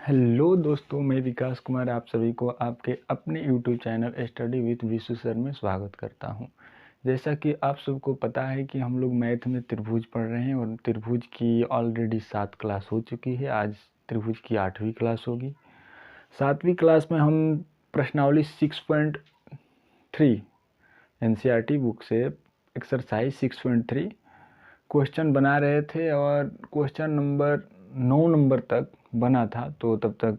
Hello दोस्तों, मैं विकास कुमार आप सभी को आपके अपने YouTube channel study with Vishu sir में स्वागत करता हूं। जैसा कि आप सबको पता है कि हम लोग मैथ में त्रिभुज पढ़ रहे हैं और त्रिभुज की ऑलरेडी 7 क्लास हो चुकी है। आज त्रिभुज की 8वीं क्लास होगी। 7वीं क्लास में हम प्रश्नावली 6.3 एनसीईआरटी बुक से एक्सरसाइज 6.3 क्वेश्चन बना रहे थे और क्वेश्चन नंबर 9 नंबर तक बना था, तो तब तक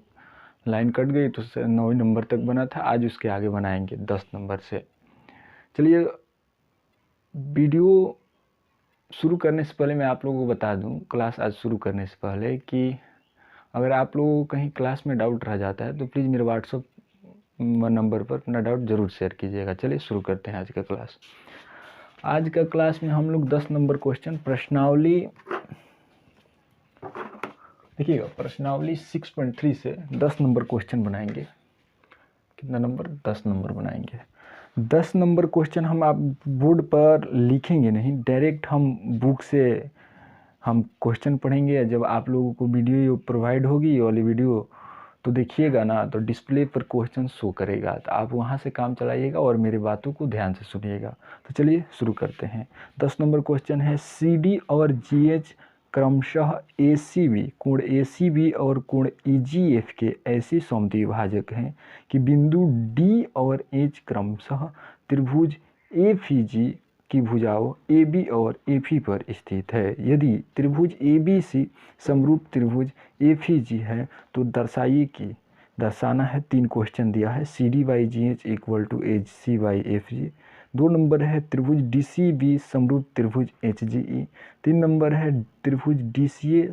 लाइन कट गई तो 9 नंबर तक बना था। आज उसके आगे बनाएंगे 10 नंबर से। चलिए, वीडियो शुरू करने से पहले मैं आप लोगों को बता दूं, क्लास आज शुरू करने से पहले, कि अगर आप लोगों को कहीं क्लास में डाउट रह जाता है तो प्लीज़ मेरे व्हाट्सअप नंबर पर अपना डाउट ज़रूर शेयर कीजिएगा। चलिए शुरू करते हैं आज का क्लास। आज का क्लास में हम लोग 10 नंबर क्वेश्चन प्रश्नावली, देखिएगा, प्रश्नावली 6.3 से 10 नंबर क्वेश्चन बनाएंगे। कितना नंबर? 10 नंबर बनाएंगे। 10 नंबर क्वेश्चन हम आप बोर्ड पर लिखेंगे नहीं, डायरेक्ट हम बुक से हम क्वेश्चन पढ़ेंगे। जब आप लोगों को वीडियो प्रोवाइड होगी, ये वाली वीडियो, तो देखिएगा ना, तो डिस्प्ले पर क्वेश्चन शो करेगा, तो आप वहाँ से काम चलाइएगा और मेरी बातों को ध्यान से सुनिएगा। तो चलिए शुरू करते हैं। 10 नंबर क्वेश्चन है, CD और GH क्रमशः ACB, कोण ACB और कोण EGF के ऐसे समद्विभाजक हैं कि बिंदु D और H क्रमशः त्रिभुज AVG की भुजाओं AB और AP पर स्थित है। यदि त्रिभुज ABC समरूप त्रिभुज AVG है तो दर्शाइए कि, दर्शाना है। 3 क्वेश्चन दिया है। CD by GH equal to AC by FG। 2 नंबर है त्रिभुज DCB समरूप त्रिभुज HGE। 3 नंबर है त्रिभुज DCA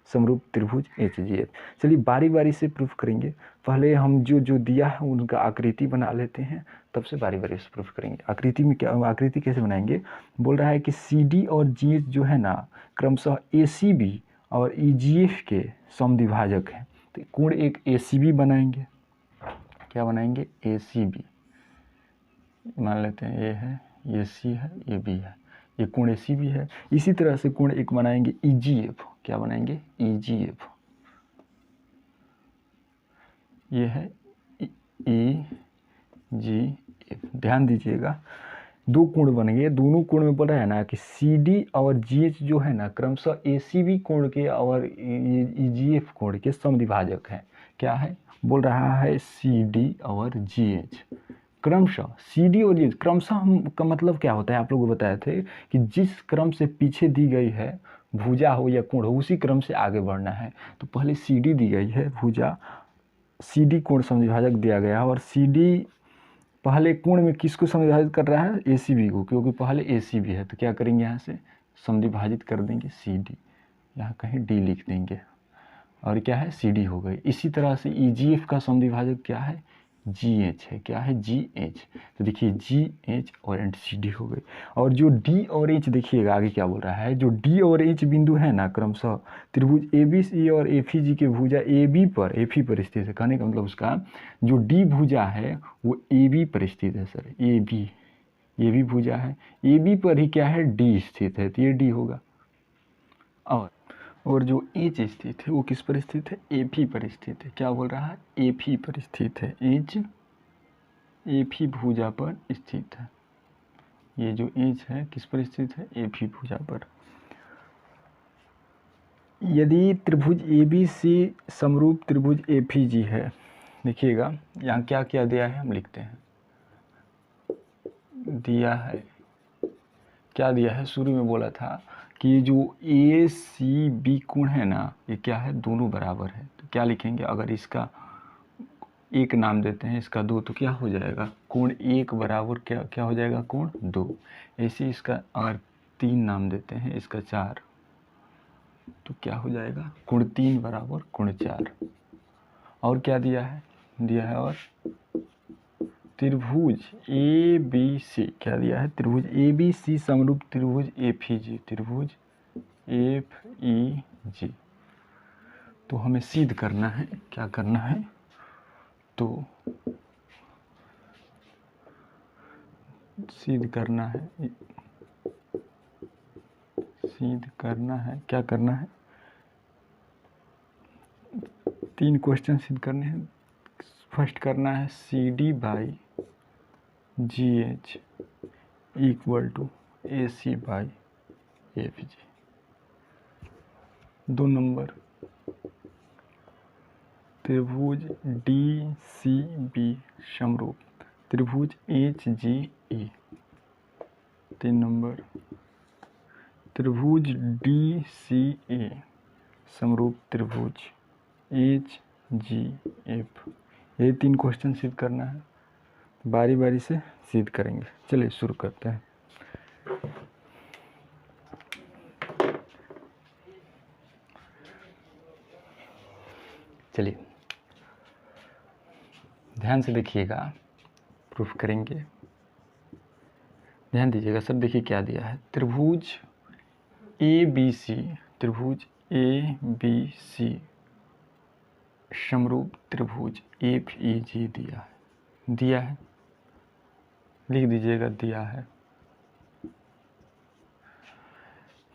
समरूप त्रिभुज HGF। चलिए बारी बारी से प्रूफ करेंगे। पहले हम जो दिया है उनका आकृति बना लेते हैं, तब से बारी बारी से प्रूफ करेंगे। आकृति में क्या, आकृति कैसे बनाएंगे? बोल रहा है कि CD और GH जो है ना, क्रमशः ACB और EGF के समद्विभाजक हैं। तो कोण एक ACB बनाएंगे। क्या बनाएंगे? ACB मान लेते हैं। ये है, ये C है, ये B है, ये कोण ACB है। इसी तरह से कोण एक बनाएंगे EGF। क्या बनाएंगे? EGF। ये है EGF। ध्यान दीजिएगा, 2 कोण बन गए। दोनों कोण में बोल रहा है ना कि CD और GH जो है ना, क्रमशः ACB कोण के और EGF कोण के समद्विभाजक हैं। क्या है? बोल रहा है CD और GH क्रमशः, CD और GH क्रमशः हम का मतलब क्या होता है, आप लोगों को बताए थे कि जिस क्रम से पीछे दी गई है भुजा हो या कोण हो, उसी क्रम से आगे बढ़ना है। तो पहले CD दी गई है भुजा, CD कोण समद्विभाजक दिया गया और CD पहले कोण में किसको समद्विभाजित कर रहा है? ACB को, क्योंकि पहले ACB है। तो क्या करेंगे, यहाँ से समद्विभाजित कर देंगे CD, यहाँ कहीं D लिख देंगे और क्या है? CD हो गई। इसी तरह से EGF का समद्विभाजक क्या है? GH है। क्या है? GH। तो देखिए GH और CD हो गई। और जो D और H, देखिएगा आगे क्या बोल रहा है। जो D और H बिंदु है ना, क्रमशः त्रिभुज ABC और AVG के भुजा AB पर स्थित है। कहने का मतलब उसका जो D भुजा है वो AB पर स्थित है। सर AB भुजा है, AB पर ही क्या है? D स्थित है, तो ये D होगा। और जो H स्थित है वो किस पर स्थित है? AP पर स्थित है। क्या बोल रहा है? AP पर स्थित है। H AP भुजा पर स्थित है। ये जो H है किस पर स्थित है? AP भुजा पर। यदि त्रिभुज ABC समरूप त्रिभुज AVG है, देखिएगा यहाँ क्या क्या दिया है, हम लिखते हैं। दिया है, क्या दिया है? शुरू में बोला था कि जो ACB कोण है ना, ये क्या है? दोनों बराबर है। तो क्या लिखेंगे? अगर इसका एक नाम देते हैं, इसका 2, तो क्या हो जाएगा? कोण 1 बराबर क्या हो जाएगा? कोण 2। ऐसे इसका अगर 3 नाम देते हैं, इसका 4, तो क्या हो जाएगा? कोण 3 बराबर कोण 4। और क्या दिया है? दिया है और त्रिभुज ABC। क्या दिया है? त्रिभुज ABC समरूप त्रिभुज AVG, त्रिभुज FEG। तो हमें सिद्ध करना है। क्या करना है? तो सिद्ध करना है, सिद्ध करना है। क्या करना है? 3 क्वेश्चन सिद्ध करने हैं। फर्स्ट करना है CD by GH equal to AC by FG। 2 नंबर त्रिभुज DCB समरूप त्रिभुज HGE। 3 नंबर त्रिभुज DCA समरूप त्रिभुज HGF। ये 3 क्वेश्चन सिद्ध करना है, बारी बारी से सिद्ध करेंगे। चलिए शुरू करते हैं। चलिए ध्यान से देखिएगा, प्रूफ करेंगे। ध्यान दीजिएगा सर, देखिए क्या दिया है। त्रिभुज ABC समरूप त्रिभुज FEG दिया है, लिख दीजिएगा दिया है।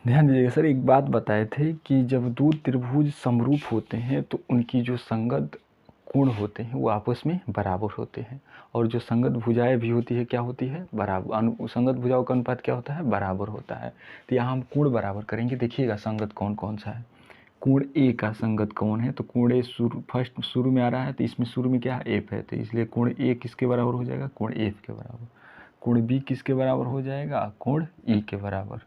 ध्यान दीजिएगा सर, एक बात बताए थे कि जब 2 त्रिभुज समरूप होते हैं तो उनकी जो संगत कोण होते हैं वो आपस में बराबर होते हैं, और जो संगत भुजाएं भी होती है क्या होती है, बराबर। संगत भुजाओं का अनुपात क्या होता है, बराबर होता है। तो यहाँ हम कोण बराबर करेंगे। देखिएगा संगत कौन कौन सा है। कोण ए का संगत कौन है, तो कोण ए शुरू में आ रहा है, तो इसमें शुरू में क्या है, एफ है, तो इसलिए कोण ए किसके बराबर हो जाएगा, कोण एफ के बराबर। कोण बी किसके बराबर हो जाएगा, कोण ई के बराबर,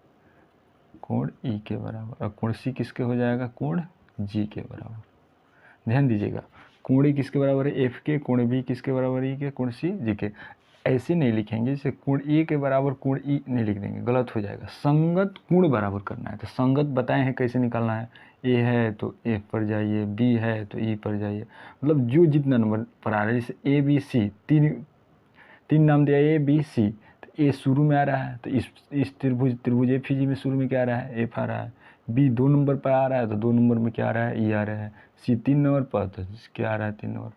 कोण ई के बराबर। और कोण सी किसके हो जाएगा, कोण जी के बराबर। ध्यान दीजिएगा, कोण ए किसके बराबर है, एफ के, कोण बी किसके बराबर है, ई के, कोण सी जी के। ऐसे नहीं लिखेंगे जैसे कोण ए के बराबर कोण ई नहीं लिख देंगे, गलत हो जाएगा। संगत कोण बराबर करना है। तो संगत बताए हैं कैसे निकालना है। ए है तो एफ पर जाइए, बी है तो ई पर जाइए, मतलब जो जितना नंबर पर आ रहा है। जैसे ए बी सी, तीन नाम दिया, ए बी सी, तो ए शुरू में आ रहा है, तो इस त्रिभुज एफजी में शुरू में क्या आ रहा है, एफ आ रहा है। बी 2 नंबर पर आ रहा है तो 2 नंबर में क्या आ रहा है, ई आ रहा है। सी 3 नंबर पर तो क्या आ रहा है, 3 नंबर।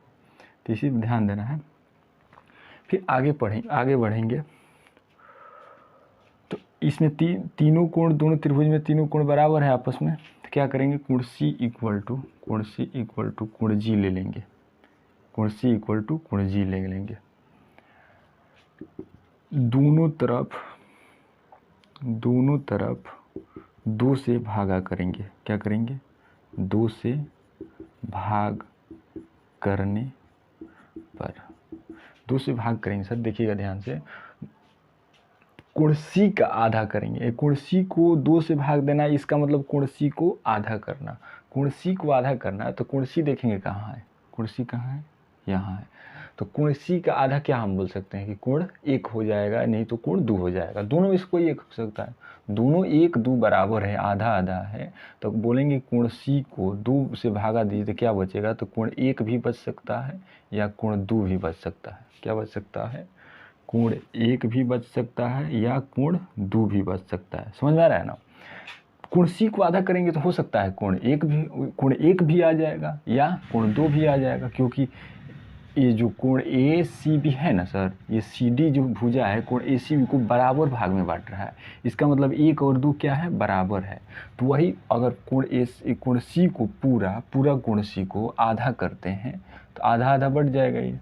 तो इसी पर ध्यान देना है। फिर आगे बढ़ेंगे तो इसमें तीनों कोण, दोनों त्रिभुज में तीनों कोण बराबर है आपस में। तो क्या करेंगे, कोण सी इक्वल टू कोण जी ले लेंगे। कोण सी इक्वल टू कोण जी ले लेंगे। दोनों तरफ 2 से भागा करेंगे। क्या करेंगे, 2 से भाग करने पर, 2 से भाग करेंगे। सर देखिएगा ध्यान से, कोण सी का आधा करेंगे। कोण सी को 2 से भाग देना, इसका मतलब कोण सी को आधा करना। कोण सी को आधा करना है तो कोण सी देखेंगे कहाँ है, कोण सी कहाँ है, यहाँ है। तो कोण सी का आधा क्या हम बोल सकते हैं कि कोण 1 हो जाएगा, नहीं तो कोण 2 हो जाएगा। दोनों में से कोई 1 हो सकता है। दोनों 1 2 बराबर है, आधा आधा है, तो बोलेंगे कोण सी को 2 से भागा दीजिए तो क्या बचेगा, तो कोण 1 भी बच सकता है या कोण 2 भी बच सकता है। क्या बच सकता है, कोण 1 भी बच सकता है या कोण 2 भी बच सकता है। समझ में आ रहा है ना। कोण सी को आधा करेंगे तो हो सकता है कोण 1 भी आ जाएगा या कोण 2 भी आ जाएगा, क्योंकि ये जो कोण ए सी बी है ना सर, ये सी डी जो भुजा है कोण ए सी बी को बराबर भाग में बांट रहा है। इसका मतलब 1 और 2 क्या है, बराबर है। तो वही अगर कोण सी को पूरा कोण सी को आधा करते हैं तो आधा आधा बढ़ जाएगा ये।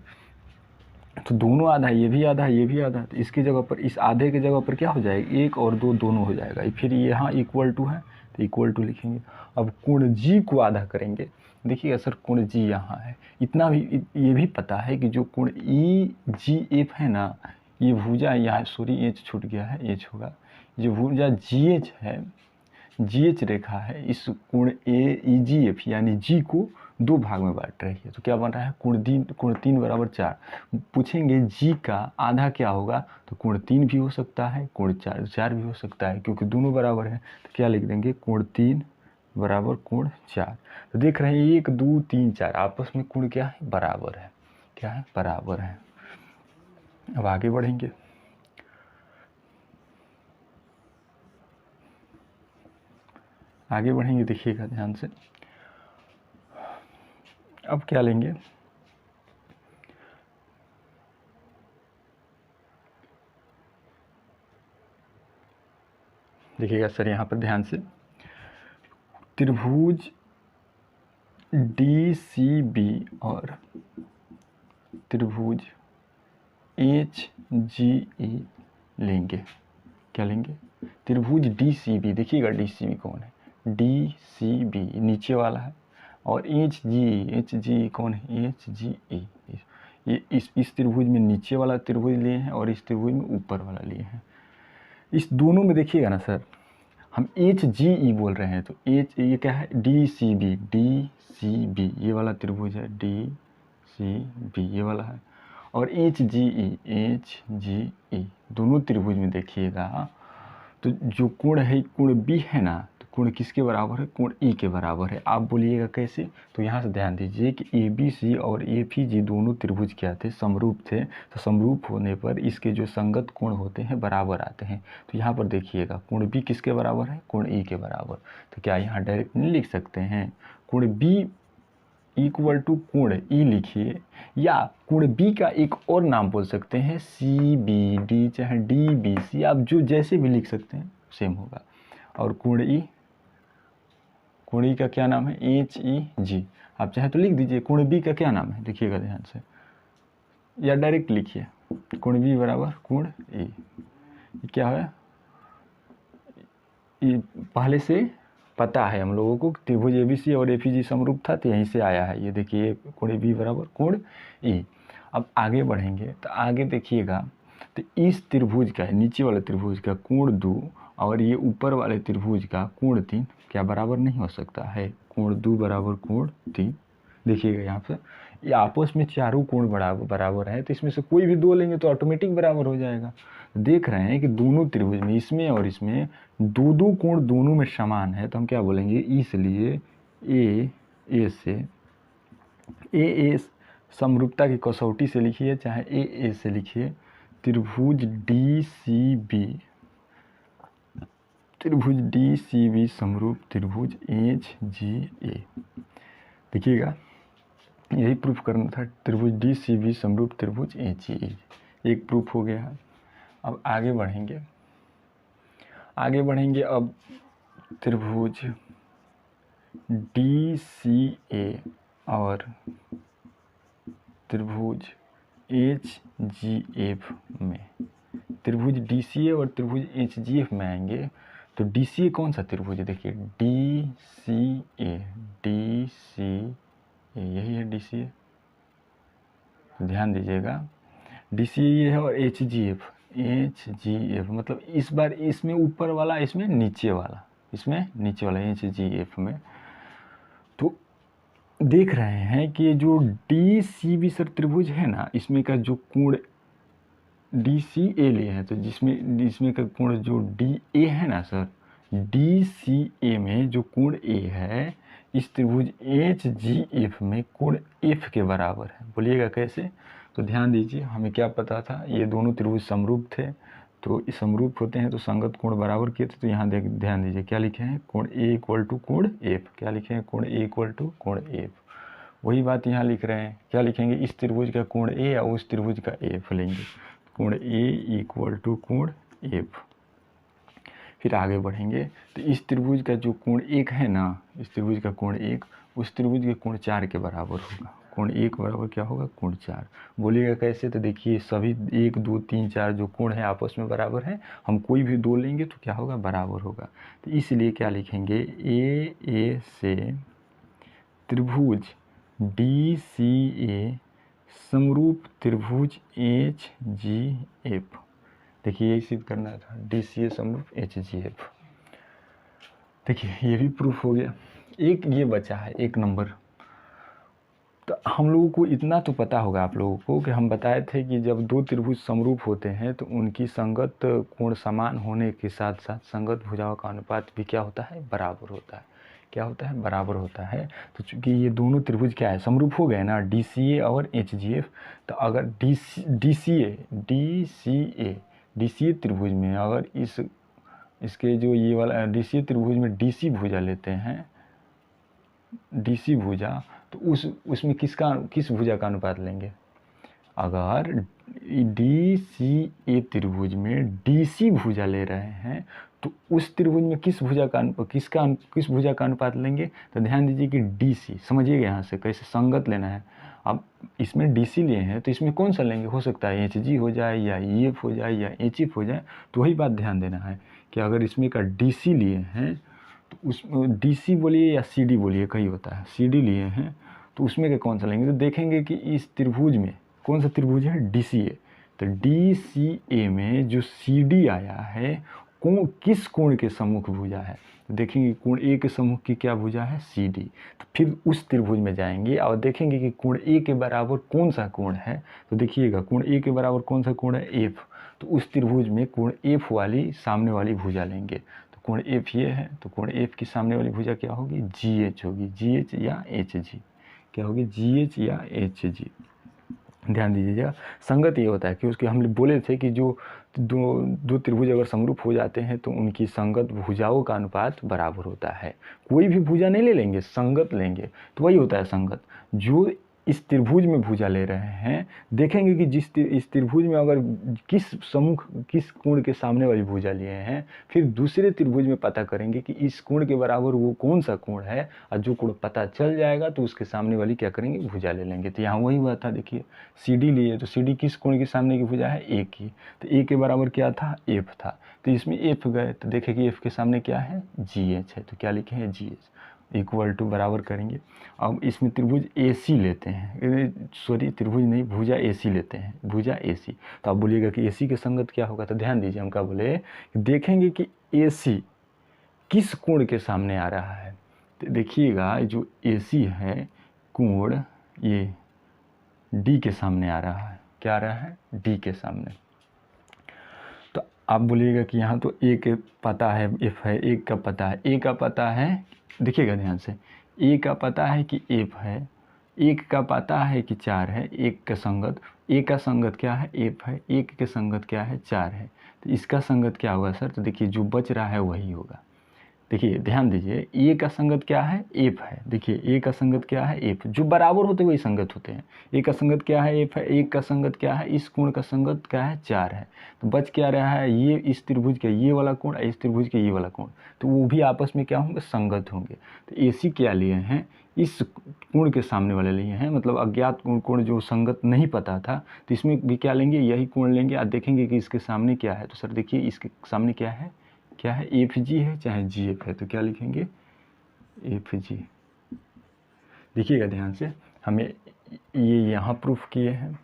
तो दोनों आधा, ये भी आधा ये भी आधा, तो इसकी जगह पर, इस आधे की जगह पर क्या हो जाएगा, 1 और 2 दोनों हो जाएगा। फिर यहाँ इक्वल टू है तो इक्वल टू लिखेंगे। अब कोण जी को आधा करेंगे। देखिएगा सर, कोण जी यहाँ है, इतना भी ये भी पता है कि जो कोण ई जी एफ है ना, ये भुजा यहाँ, सॉरी एच छूट गया है, एच होगा। जो भुजा जी एच है, जी एच रेखा है, इस कोण ए ई जी एफ यानी जी को 2 भाग में बांट रही है। तो क्या बन रहा है, कोण 3 बराबर 4। पूछेंगे जी का आधा क्या होगा, तो कोण 3 भी हो सकता है, कोण 4 भी हो सकता है, क्योंकि दोनों बराबर है। तो क्या लिख देंगे, कोण 3 बराबर कोण 4। तो देख रहे हैं 1 2 3 4 आपस में कोण क्या है, बराबर है। क्या है, बराबर है। अब आगे बढ़ेंगे। देखिएगा ध्यान से। अब क्या लेंगे, देखिएगा सर यहाँ पर ध्यान से, त्रिभुज DCB और त्रिभुज HGE लेंगे। क्या लेंगे? त्रिभुज DCB, देखिएगा DCB कौन है, DCB नीचे वाला है, और HGE कौन है, HGE ये इस त्रिभुज में नीचे वाला त्रिभुज लिए हैं और इस त्रिभुज में ऊपर वाला लिए हैं। इस दोनों में देखिएगा ना सर, हम HGE बोल रहे हैं, तो ये क्या है, DCB ये वाला त्रिभुज है, DCB ये वाला है, और HGE दोनों त्रिभुज में देखिएगा तो जो कोण है, कोण B है ना, तो कोण किसके बराबर है, कोण E के बराबर है। आप बोलिएगा कैसे, तो यहाँ से ध्यान दीजिए कि ABC और APG दोनों त्रिभुज क्या थे, समरूप थे। तो समरूप होने पर इसके जो संगत कोण होते हैं बराबर आते हैं। तो यहाँ पर देखिएगा कोण B किसके बराबर है, कोण E के बराबर। तो क्या यहाँ डायरेक्ट नहीं लिख सकते हैं, कोण B इक्वल टू कोण E लिखिए, या कोण B का एक और नाम बोल सकते हैं CBD, चाहे DBC, आप जो जैसे भी लिख सकते हैं सेम होगा। और कोण E का क्या नाम है, HEG। आप चाहे तो लिख दीजिए कोण B का क्या नाम है, देखिएगा ध्यान से, या डायरेक्ट लिखिए कोण B बराबर कोण E। क्या है, ये पहले से पता है हम लोगों को, त्रिभुज ABC और APG समरूप था, तो यहीं से आया है। ये देखिए कोण B बराबर कोण E। अब आगे बढ़ेंगे तो आगे देखिएगा, तो इस त्रिभुज का, नीचे वाले त्रिभुज का कोण 2 और ये ऊपर वाले त्रिभुज का कोण 3 क्या बराबर नहीं हो सकता है, कोण 2 बराबर कोण 3। देखिएगा यहाँ पर ये आपस में चारों कोण बराबर है, तो इसमें से कोई भी दो लेंगे तो ऑटोमेटिक बराबर हो जाएगा। देख रहे हैं कि दोनों त्रिभुज में, इसमें और इसमें दो कोण दोनों में समान है, तो हम क्या बोलेंगे, इसलिए ए समरूपता की कसौटी से लिखिए, चाहे ए से लिखिए, त्रिभुज DCB समरूप त्रिभुज HGA। देखिएगा यही प्रूफ करना था, त्रिभुज DCB समरूप त्रिभुज HGA, एक प्रूफ हो गया है। अब आगे बढ़ेंगे अब त्रिभुज DCA और त्रिभुज HGF में, त्रिभुज DCA और त्रिभुज HGF में आएंगे। तो DCA कौन सा त्रिभुज है, देखिए DCA यही है DCA, ध्यान दीजिएगा, DCA ये है, और HGF मतलब इस बार इसमें ऊपर वाला, इसमें नीचे वाला HGF में। तो देख रहे हैं कि जो DCB सर त्रिभुज है ना, इसमें का जो कोण DCA लिए हैं, तो जिसमें का कोण जो DA है ना सर, DCA में जो कोण A है, इस त्रिभुज HGF में कोण F के बराबर है। बोलिएगा कैसे, तो ध्यान दीजिए, हमें क्या पता था, ये दोनों त्रिभुज समरूप थे, तो समरूप होते हैं तो संगत कोण बराबर किए थे। तो यहाँ ध्यान दीजिए क्या लिखे हैं, कोण A इक्वल टू कोण F। क्या लिखे हैं, कोण A इक्वल टू कोण F। वही बात यहाँ लिख रहे हैं, क्या लिखेंगे, इस त्रिभुज का कोण A या उस त्रिभुज का F लेंगे, कोण A इक्वल टू कोण F। फिर आगे बढ़ेंगे तो इस त्रिभुज का जो कोण 1 है ना, इस त्रिभुज का कोण 1 उस त्रिभुज के कोण 4 के बराबर होगा। कोण 1 बराबर क्या होगा, कोण 4। बोलिएगा कैसे, तो देखिए सभी 1 2 3 4 जो कोण है आपस में बराबर है, हम कोई भी दो लेंगे तो क्या होगा, बराबर होगा। तो इसलिए क्या लिखेंगे, ए से त्रिभुज DCA समरूप त्रिभुज HGF। देखिए यही सिद्ध करना था, DCA समरूप HGF। देखिए ये भी प्रूफ हो गया। एक ये बचा है, एक नंबर। तो हम लोगों को इतना तो पता होगा आप लोगों को कि हम बताए थे कि जब दो त्रिभुज समरूप होते हैं तो उनकी संगत कोण समान होने के साथ साथ संगत भुजाओं का अनुपात भी क्या होता है, बराबर होता है। क्या होता है, बराबर होता है। तो चूंकि ये दोनों त्रिभुज क्या है, समरूप हो गए ना, DCA और HGF। तो अगर DCA त्रिभुज में अगर इसके जो ये वाला DCA त्रिभुज में DC भुजा लेते हैं, DC भुजा, तो उसमें किस भुजा का अनुपात लेंगे। अगर DCA त्रिभुज में DC भुजा ले रहे हैं तो उस त्रिभुज में किस भुजा का अनुपात लेंगे? तो ध्यान दीजिए कि DC, समझिएगा यहाँ से कैसे संगत लेना है। अब इसमें DC लिए हैं तो इसमें कौन सा लेंगे? हो सकता है HG हो जाए या EF हो जाए या HF हो जाए। तो वही बात ध्यान देना है कि अगर इसमें का DC लिए हैं तो उस DC बोलिए या CD बोलिए, कहीं होता है CD लिए हैं तो उसमें का कौन सा लेंगे? तो देखेंगे कि इस त्रिभुज में कौन सा त्रिभुज है? DCA। तो DCA में जो CD आया है किस कोण के सम्मुख भुजा है? तो देखेंगे कोण A के सम्मुख की क्या भुजा है? CD। तो फिर उस त्रिभुज में जाएंगे और देखेंगे कि कोण A के बराबर कौन सा कोण है। तो देखिएगा कोण A के बराबर कौन सा कोण है? F। तो उस त्रिभुज में कोण F वाली सामने वाली भुजा लेंगे। तो कोण F ये है, तो कोण F की सामने वाली भुजा क्या होगी? GH होगी। GH या HG, क्या होगी? GH या HG। ध्यान दीजिएगा, संगत ये होता है कि उसके हम बोले थे कि जो दो त्रिभुज अगर समरूप हो जाते हैं तो उनकी संगत भुजाओं का अनुपात बराबर होता है। कोई भी भुजा नहीं ले लेंगे, संगत लेंगे, तो वही होता है संगत। जो इस त्रिभुज में भुजा ले रहे हैं, देखेंगे कि इस त्रिभुज में अगर किस कोण के सामने वाली भुजा लिए हैं, फिर दूसरे त्रिभुज में पता करेंगे कि इस कोण के बराबर वो कौन सा कोण है, और जो कोण पता चल जाएगा तो उसके सामने वाली क्या करेंगे? भुजा ले लेंगे। तो यहाँ वही हुआ था, देखिए CD लिए तो CD किस कोण के सामने की भुजा है? A की। तो A के बराबर क्या था? F था। तो इसमें F गए तो देखें कि F के सामने क्या है? GH है। तो क्या लिखे हैं? GH इक्वल टू बराबर करेंगे। अब इसमें त्रिभुज AC लेते हैं, सॉरी त्रिभुज नहीं, भुजा AC लेते हैं, भुजा AC। तो आप बोलिएगा कि AC के संगत क्या होगा? तो ध्यान दीजिए, हम क्या बोले, देखेंगे कि AC किस कोण के सामने आ रहा है। तो देखिएगा जो AC है कोण ये D के सामने आ रहा है। क्या आ रहा है? D के सामने। तो आप बोलिएगा कि यहाँ तो A के पता है, F है, A का पता है, A का पता है, देखिएगा ध्यान से, A का पता है कि F है, एक का पता है कि 4 है, एक का संगत, A का संगत क्या है? F है, एक के संगत क्या है? 4 है। तो इसका संगत क्या होगा सर? तो देखिए जो बच रहा है वही होगा। देखिए ध्यान दीजिए, A का संगत क्या है? F है। देखिए A का संगत क्या है? F। जो बराबर होते वही संगत होते हैं। A का संगत क्या है? F है। एक का संगत क्या है? इस कोण का संगत क्या है? 4 है। तो बच क्या रहा है? ये इस त्रिभुज का ये वाला कोण, इस त्रिभुज का ये वाला कोण, तो वो भी आपस में क्या होंगे? संगत होंगे। तो AC क्या लिए हैं? इस कोण के सामने वाले लिए हैं, मतलब अज्ञात कोण जो संगत नहीं पता था, तो इसमें भी क्या लेंगे? यही कोण लेंगे और देखेंगे कि इसके सामने क्या है। तो सर देखिए इसके सामने क्या है? क्या है? FG है चाहे GF है। तो क्या लिखेंगे? FG। देखिएगा ध्यान से, हमें ये यहाँ प्रूफ किए हैं,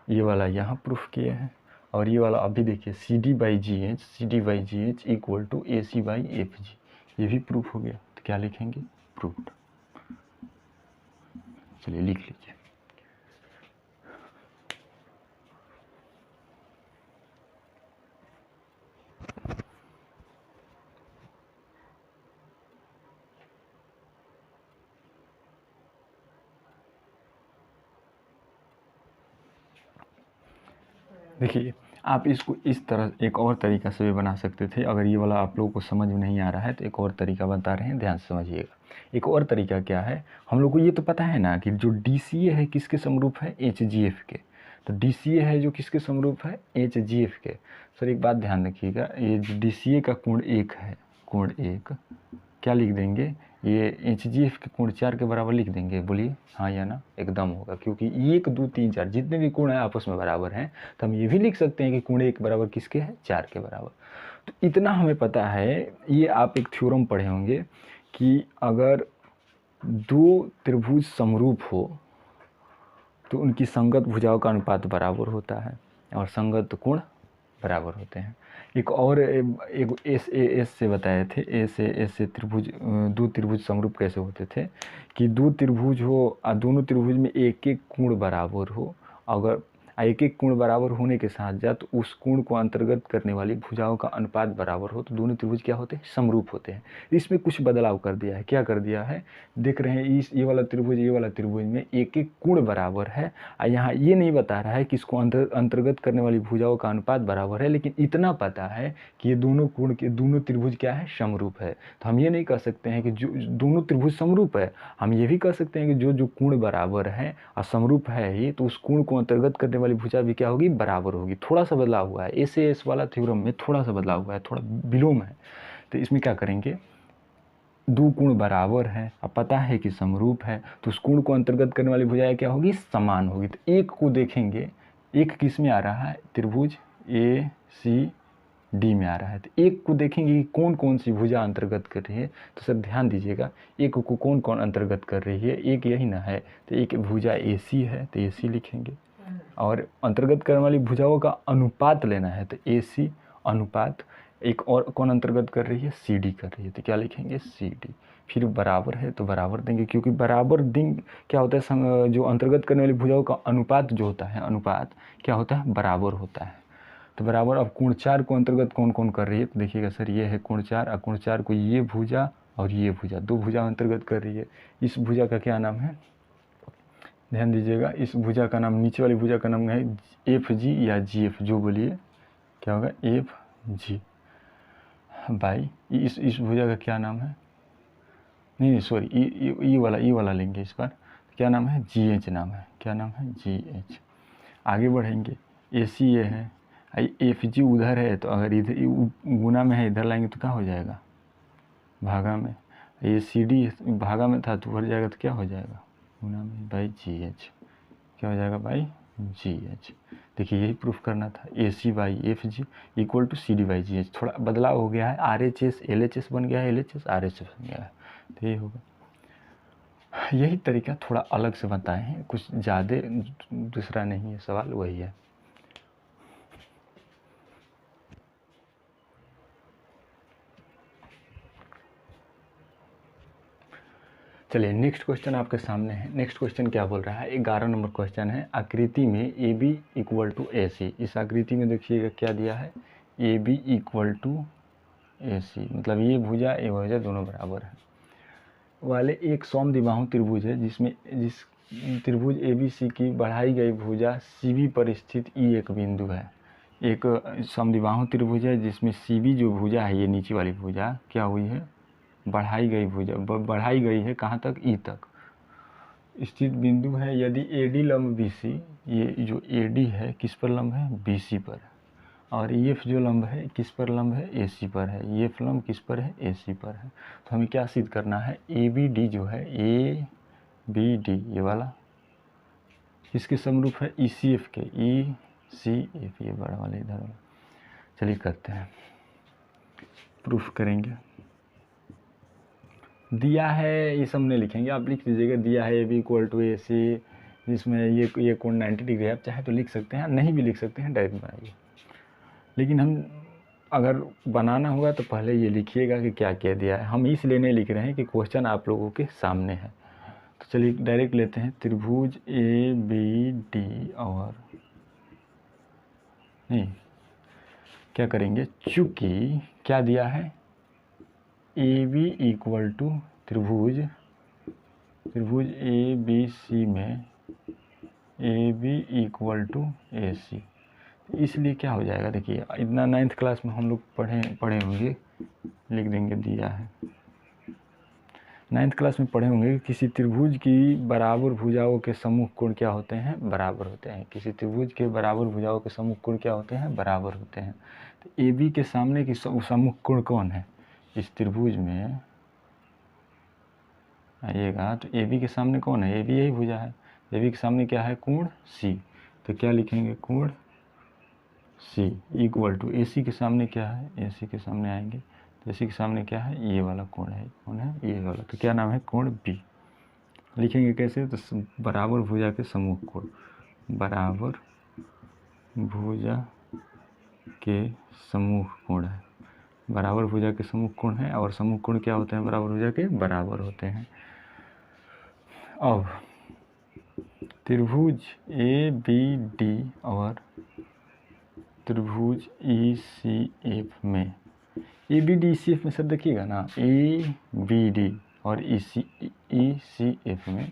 ये वाला यहाँ प्रूफ किए हैं, और ये वाला अभी देखिए CD/GH इक्वल टू AC/FG, ये भी प्रूफ हो गया। तो क्या लिखेंगे? प्रूफ्ड। चलिए लिख लीजिए। देखिए आप इसको इस तरह एक और तरीका से भी बना सकते थे। अगर ये वाला आप लोगों को समझ में नहीं आ रहा है तो एक और तरीका बता रहे हैं, ध्यान से समझिएगा। एक और तरीका क्या है, हम लोग को ये तो पता है ना कि जो DCA है किसके समरूप है? HGF के। तो DCA है जो किसके समरूप है? HGF के। सर एक बात ध्यान रखिएगा, ये जो DCA का कोण 1 है, कोण 1 क्या लिख देंगे? ये HGF के कोण 4 के बराबर लिख देंगे। बोलिए हाँ या ना? एकदम होगा, क्योंकि 1 2 3 4 जितने भी कोण हैं आपस में बराबर हैं। तो हम ये भी लिख सकते हैं कि कोण 1 बराबर किसके है? 4 के बराबर। तो इतना हमें पता है। ये आप एक थ्योरम पढ़े होंगे कि अगर दो त्रिभुज समरूप हो तो उनकी संगत भुजाओं का अनुपात बराबर होता है और संगत कोण बराबर होते हैं। एक और एक SAS से बताए थे, SAS से त्रिभुज, दो त्रिभुज समरूप कैसे होते थे कि दो त्रिभुज हो और दोनों त्रिभुज में एक एक कोण बराबर हो, अगर एक एक कोण बराबर होने के साथ साथ उस कोण को अंतर्गत करने वाली भुजाओं का अनुपात बराबर हो तो दोनों त्रिभुज क्या होते हैं? समरूप होते हैं। इसमें कुछ बदलाव कर दिया है। क्या कर दिया है? देख रहे हैं ये वाला त्रिभुज में एक एक कोण बराबर है, और यहाँ ये नहीं बता रहा है कि इसको अंतर्गत करने वाली भुजाओं का अनुपात बराबर है, लेकिन इतना पता है कि ये दोनों कोण के दोनों त्रिभुज क्या है? समरूप है। तो हम ये नहीं कह सकते हैं कि जो दोनों त्रिभुज समरूप है, हम ये भी कह सकते हैं कि जो जो कोण बराबर है और समरूप है ही, तो उस कोण को अंतर्गत करने वाली वाली भुजा भी क्या होगी, बराबर होगी। थोड़ा सा बदलाव हुआ है, एस ए एस वाला थ्योरम में थोड़ा सा बदलाव हुआ है, थोड़ा विलोम है। तो इसमें क्या करेंगे, दो कोण बराबर है, अब पता है कि समरूप है, तो उस कोण को अंतर्गत करने वाली भुजाएं क्या होगी, समान होगी। तो एक को देखेंगे, एक किस में आ रहा है, त्रिभुज ए सी डी में आ रहा है। तो एक को देखेंगे कि कौन कौन सी भुजा अंतर्गत कर रही है। तो सर ध्यान दीजिएगा, एक को कौन कौन अंतर्गत कर रही है, एक यही ना है। तो एक भुजा ए सी है, तो ए सी लिखेंगे। और अंतर्गत करने वाली भुजाओं का अनुपात लेना है, तो ए सी अनुपात एक और कौन अंतर्गत कर रही है, सी डी कर रही है, तो क्या लिखेंगे, सी डी। फिर बराबर है तो बराबर देंगे, क्योंकि बराबर देंगे क्या होता है, जो अंतर्गत करने वाली भुजाओं का अनुपात जो होता है, अनुपात क्या होता है, बराबर होता है। तो बराबर, अब कोण 4 को अंतर्गत कौन कौन कर रही है, तो देखिएगा सर ये है कोण 4, और कोण 4 को ये भुजा और ये भुजा, दो भुजा अंतर्गत कर रही है। इस भुजा का क्या नाम है, ध्यान दीजिएगा, इस भुजा का नाम, नीचे वाली भुजा का नाम है एफ जी या जी एफ, जो बोलिए क्या होगा, एफ जी बाई इस भुजा का क्या नाम है, नहीं सॉरी, ई वाला लेंगे इस बार, क्या नाम है, जी एच नाम है, क्या नाम है, जी एच। आगे बढ़ेंगे, ए सी ये है, एफ जी उधर है, तो अगर इधर गुना में है, इधर लाएंगे तो क्या हो जाएगा, भागा में। ये सी डी भागा में था तो उधर जाएगा तो क्या हो जाएगा, गुना में बाई जी एच, क्या हो जाएगा, बाई जी एच। देखिए यही प्रूफ करना था, A C by F G equal to C D by G H. थोड़ा बदलाव हो गया है, R H S L H S बन गया है, L H S R H S बन गया है, तो यही होगा। यही तरीका थोड़ा अलग से बताए हैं, कुछ ज़्यादा दूसरा नहीं है, सवाल वही है। चलिए नेक्स्ट क्वेश्चन आपके सामने है। नेक्स्ट क्वेश्चन क्या बोल रहा है, 11 नंबर क्वेश्चन है। आकृति में A B equal to A सी, इस आकृति में देखिएगा क्या दिया है, A B equal to A सी, मतलब ये भुजा ये भुजा दोनों बराबर है वाले एक समद्विबाहु त्रिभुज है, जिस त्रिभुज ए बी सी की बढ़ाई गई भुजा सी बी पर स्थित ई एक बिंदु है। एक समद्विबाहु त्रिभुज है जिसमें सी बी जो भुजा है, ये नीचे वाली भुजा क्या हुई है, बढ़ाई गई भुजा, बढ़ाई गई है कहाँ तक, ई तक स्थित बिंदु है। यदि ए डी लंब बी सी, ये जो ए डी है किस पर लंब है, बी सी पर, और ई एफ जो लंब है किस पर लंब है, ए सी पर है। ई एफ लंब किस पर है, ए सी पर है। तो हमें क्या सिद्ध करना है, ए बी डी जो है, ए बी डी ये वाला किसके समरूप है, ई सी एफ के, ई सी एफ, ये बड़ा वाला इधर वाला। चलिए करते हैं, प्रूफ करेंगे। दिया है ये सब नहीं लिखेंगे, आप लिख दीजिएगा, दिया है A B equal to A सी, जिसमें ये कोण 90 डिग्री है। आप चाहे तो लिख सकते हैं, नहीं भी लिख सकते हैं, डायरेक्ट बनाइए। लेकिन हम अगर बनाना होगा तो पहले ये लिखिएगा कि क्या क्या दिया है। हम इसलिए नहीं लिख रहे हैं कि क्वेश्चन आप लोगों के सामने है। तो चलिए डायरेक्ट लेते हैं, त्रिभुज ए बी डी, और नहीं क्या करेंगे, चूँकि क्या दिया है, ए बी इक्वल टू त्रिभुज ए बी सी में A B equal to A सी, इसलिए क्या हो जाएगा, देखिए इतना 9th क्लास में हम लोग पढ़े होंगे, लिख देंगे दिया है। 9th क्लास में पढ़े होंगे कि किसी त्रिभुज की बराबर भुजाओं के समूह कोण क्या होते हैं, बराबर होते हैं। किसी त्रिभुज के बराबर भुजाओं के समूह कोण क्या होते हैं, बराबर होते हैं। तो ए बी के सामने की समूह कोण कौन है, इस त्रिभुज में आइएगा तो ए बी के सामने कौन है, ए बी यही भुजा है। ए बी के सामने क्या है, कोण सी, तो क्या लिखेंगे, कोण सी इक्वल टू ए सी के सामने क्या है, ए सी के सामने आएंगे तो ए सी के सामने क्या है, ये वाला कोण है, कौन है, ये वाला, तो क्या नाम है, कोण बी। लिखेंगे कैसे, तो बराबर भुजा के समूह कोण, बराबर भुजा के समूह कोण है, बराबर भुजा के समूह कोण है। और समूह कोण क्या होते हैं, बराबर भुजा के बराबर होते हैं। अब त्रिभुज ए बी डी और त्रिभुज ई सी एफ में, A B D C F में सर देखिएगा ना, ए बी डी और ई सी एफ में,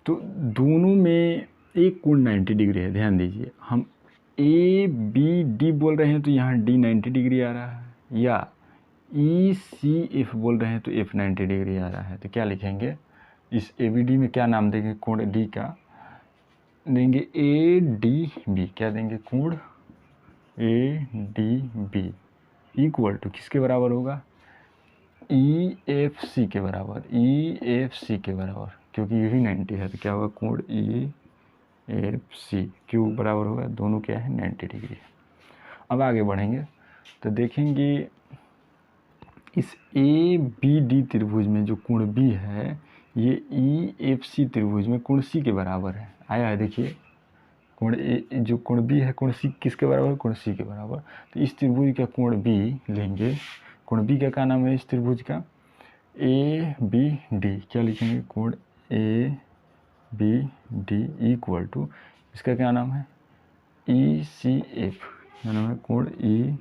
तो दोनों में एक कोण 90 डिग्री है। ध्यान दीजिए, हम ए बी डी बोल रहे हैं तो यहाँ डी 90 डिग्री आ रहा है, या ई सी एफ बोल रहे हैं तो एफ 90 डिग्री आ रहा है। तो क्या लिखेंगे, इस ए बी डी में क्या नाम देंगे, कोण डी का देंगे ए डी बी, क्या देंगे, कोण A D B equal to किसके बराबर होगा, ई एफ सी के बराबर, ई एफ सी के बराबर, क्योंकि ये भी 90 है तो क्या होगा, कोण ई एफ सी क्यों बराबर होगा, दोनों क्या है 90 डिग्री। अब आगे बढ़ेंगे तो देखेंगे इस ए बी डी त्रिभुज में जो कोण बी है ये ई एफ सी त्रिभुज में कोण सी के बराबर है, आया है, देखिए कोण ए जो कोण बी है कोण सी किसके बराबर है, कोण सी के बराबर। तो इस त्रिभुज का कोण बी लेंगे, कोण बी का क्या नाम है इस त्रिभुज का, ए बी डी, क्या लिखेंगे, कोण A B D equal to इसका क्या नाम है, ई सी एफ, क्या नाम है, कोण ई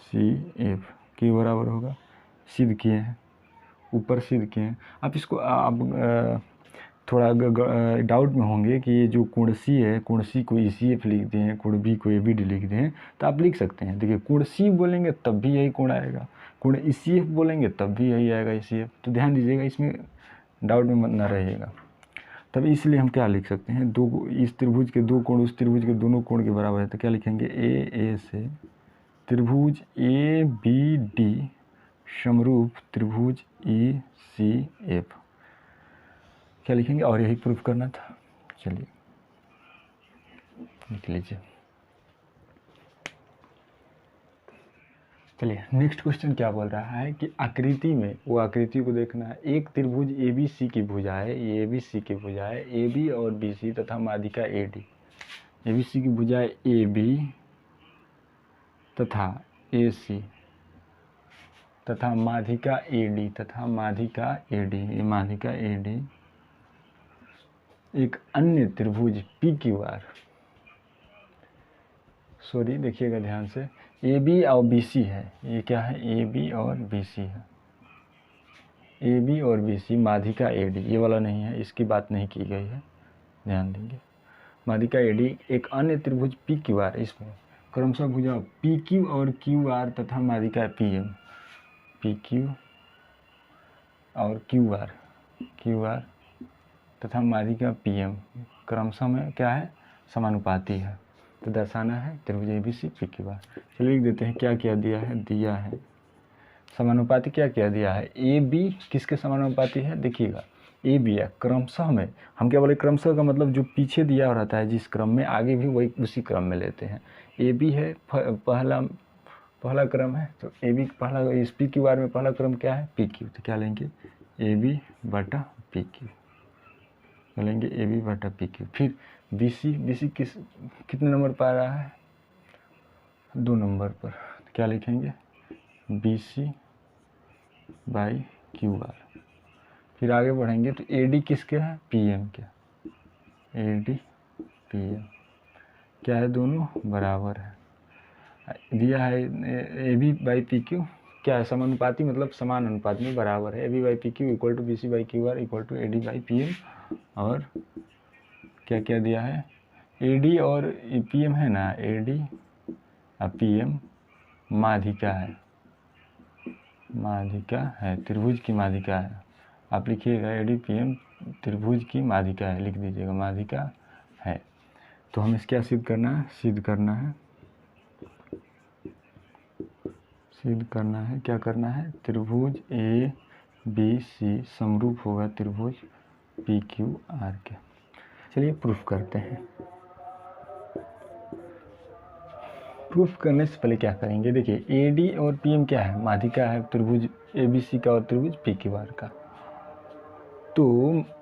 सी एफ के बराबर होगा, सिद्ध किए हैं, ऊपर सिद्ध किए हैं। आप इसको आप थोड़ा डाउट में होंगे कि ये जो कोण सी है, कोण सी को ई सी एफ लिख दें, कोण बी को ए बी डी लिख दें, तो आप लिख सकते हैं। देखिए कोण सी बोलेंगे तब भी यही कोण आएगा, कोण ई सी एफ बोलेंगे तब भी यही आएगा, ई सी एफ। तो ध्यान दीजिएगा, इसमें डाउट में मत ना रहिएगा। तब इसलिए हम क्या लिख सकते हैं, दो इस त्रिभुज के दो कोण उस त्रिभुज के दोनों कोण के बराबर है, तो क्या लिखेंगे, ए से त्रिभुज ए बी डी समरूप त्रिभुज ई सी एफ, क्या लिखेंगे, और यही प्रूफ करना था। चलिए लिख लीजिए। चलिए नेक्स्ट क्वेश्चन क्या बोल रहा है कि आकृति में, वो आकृति को देखना है, एक त्रिभुज ए बी सी की भुजाएं, ये ए बी सी की भुजाएं ए बी और बी सी तथा माध्यिका ए डी, ए बी सी की भुजाएं ए बी तथा ए सी तथा माध्यिका ए डी तथा माध्यिका ए डी, ये माध्यिका ए डी एक अन्य त्रिभुज पी क्यू आर, सॉरी देखिएगा ध्यान से, ए बी और बी सी है, ये क्या है, ए बी और बी सी है, ए बी और बी सी माध्यिका ए डी, ये वाला नहीं है, इसकी बात नहीं की गई है, ध्यान देंगे। माध्यिका ए डी एक अन्य त्रिभुज पी क्यू आर, इसमें क्रमशः भुजा पी क्यू और क्यू आर तथा माध्यिका पी एम, पी क्यू और क्यू आर तथा माध्यिका पी एम क्रमशः में क्या है, समानुपाती है, तो दर्शाना है त्रिभुज A B C P Q R. चलिए लिख देते हैं, क्या क्या दिया है, दिया है समानुपाती, क्या क्या दिया है, ए बी किसके समानुपाती है, देखिएगा ए बी है क्रमशः में, हम क्या बोले, क्रमशः का मतलब जो पीछे दिया रहता है जिस क्रम में, आगे भी वही उसी क्रम में लेते हैं। ए बी है पहला क्रम है, तो ए बी पहला, इस पी क्यू आर में पहला क्रम क्या है, पी क्यू, तो क्या लेंगे, ए बी बटा पी क्यू, क्या लेंगे, ए बी बटा पी क्यू। फिर बी सी कितने नंबर पर आ रहा है, 2 नंबर पर, तो क्या लिखेंगे, B C by Q R. फिर आगे बढ़ेंगे तो ए डी किसके है, पी एम के, ए डी पी एम क्या है, दोनों बराबर है, दिया है A B by P Q, क्या है, समानुपाती मतलब समान अनुपात में बराबर है, A B by P Q equal to B C by Q R equal to A D by P M, और क्या क्या दिया है, ए डी और पी एम है ना, ए डी और पी एम माध्यिका है, त्रिभुज की माध्यिका है, आप लिखिएगा ए डी पी एम त्रिभुज की माध्यिका है, लिख दीजिएगा माध्यिका है। तो हमें क्या सिद्ध करना है, क्या करना है, त्रिभुज ए बी सी समरूप होगा त्रिभुज पी क्यू आर के। चलिए प्रूफ करते हैं। प्रूफ करने से पहले क्या करेंगे, देखिए ए डी और पी एम क्या है, माध्यिका है त्रिभुज ए बी सी का और त्रिभुज पी क्यू आर का। तो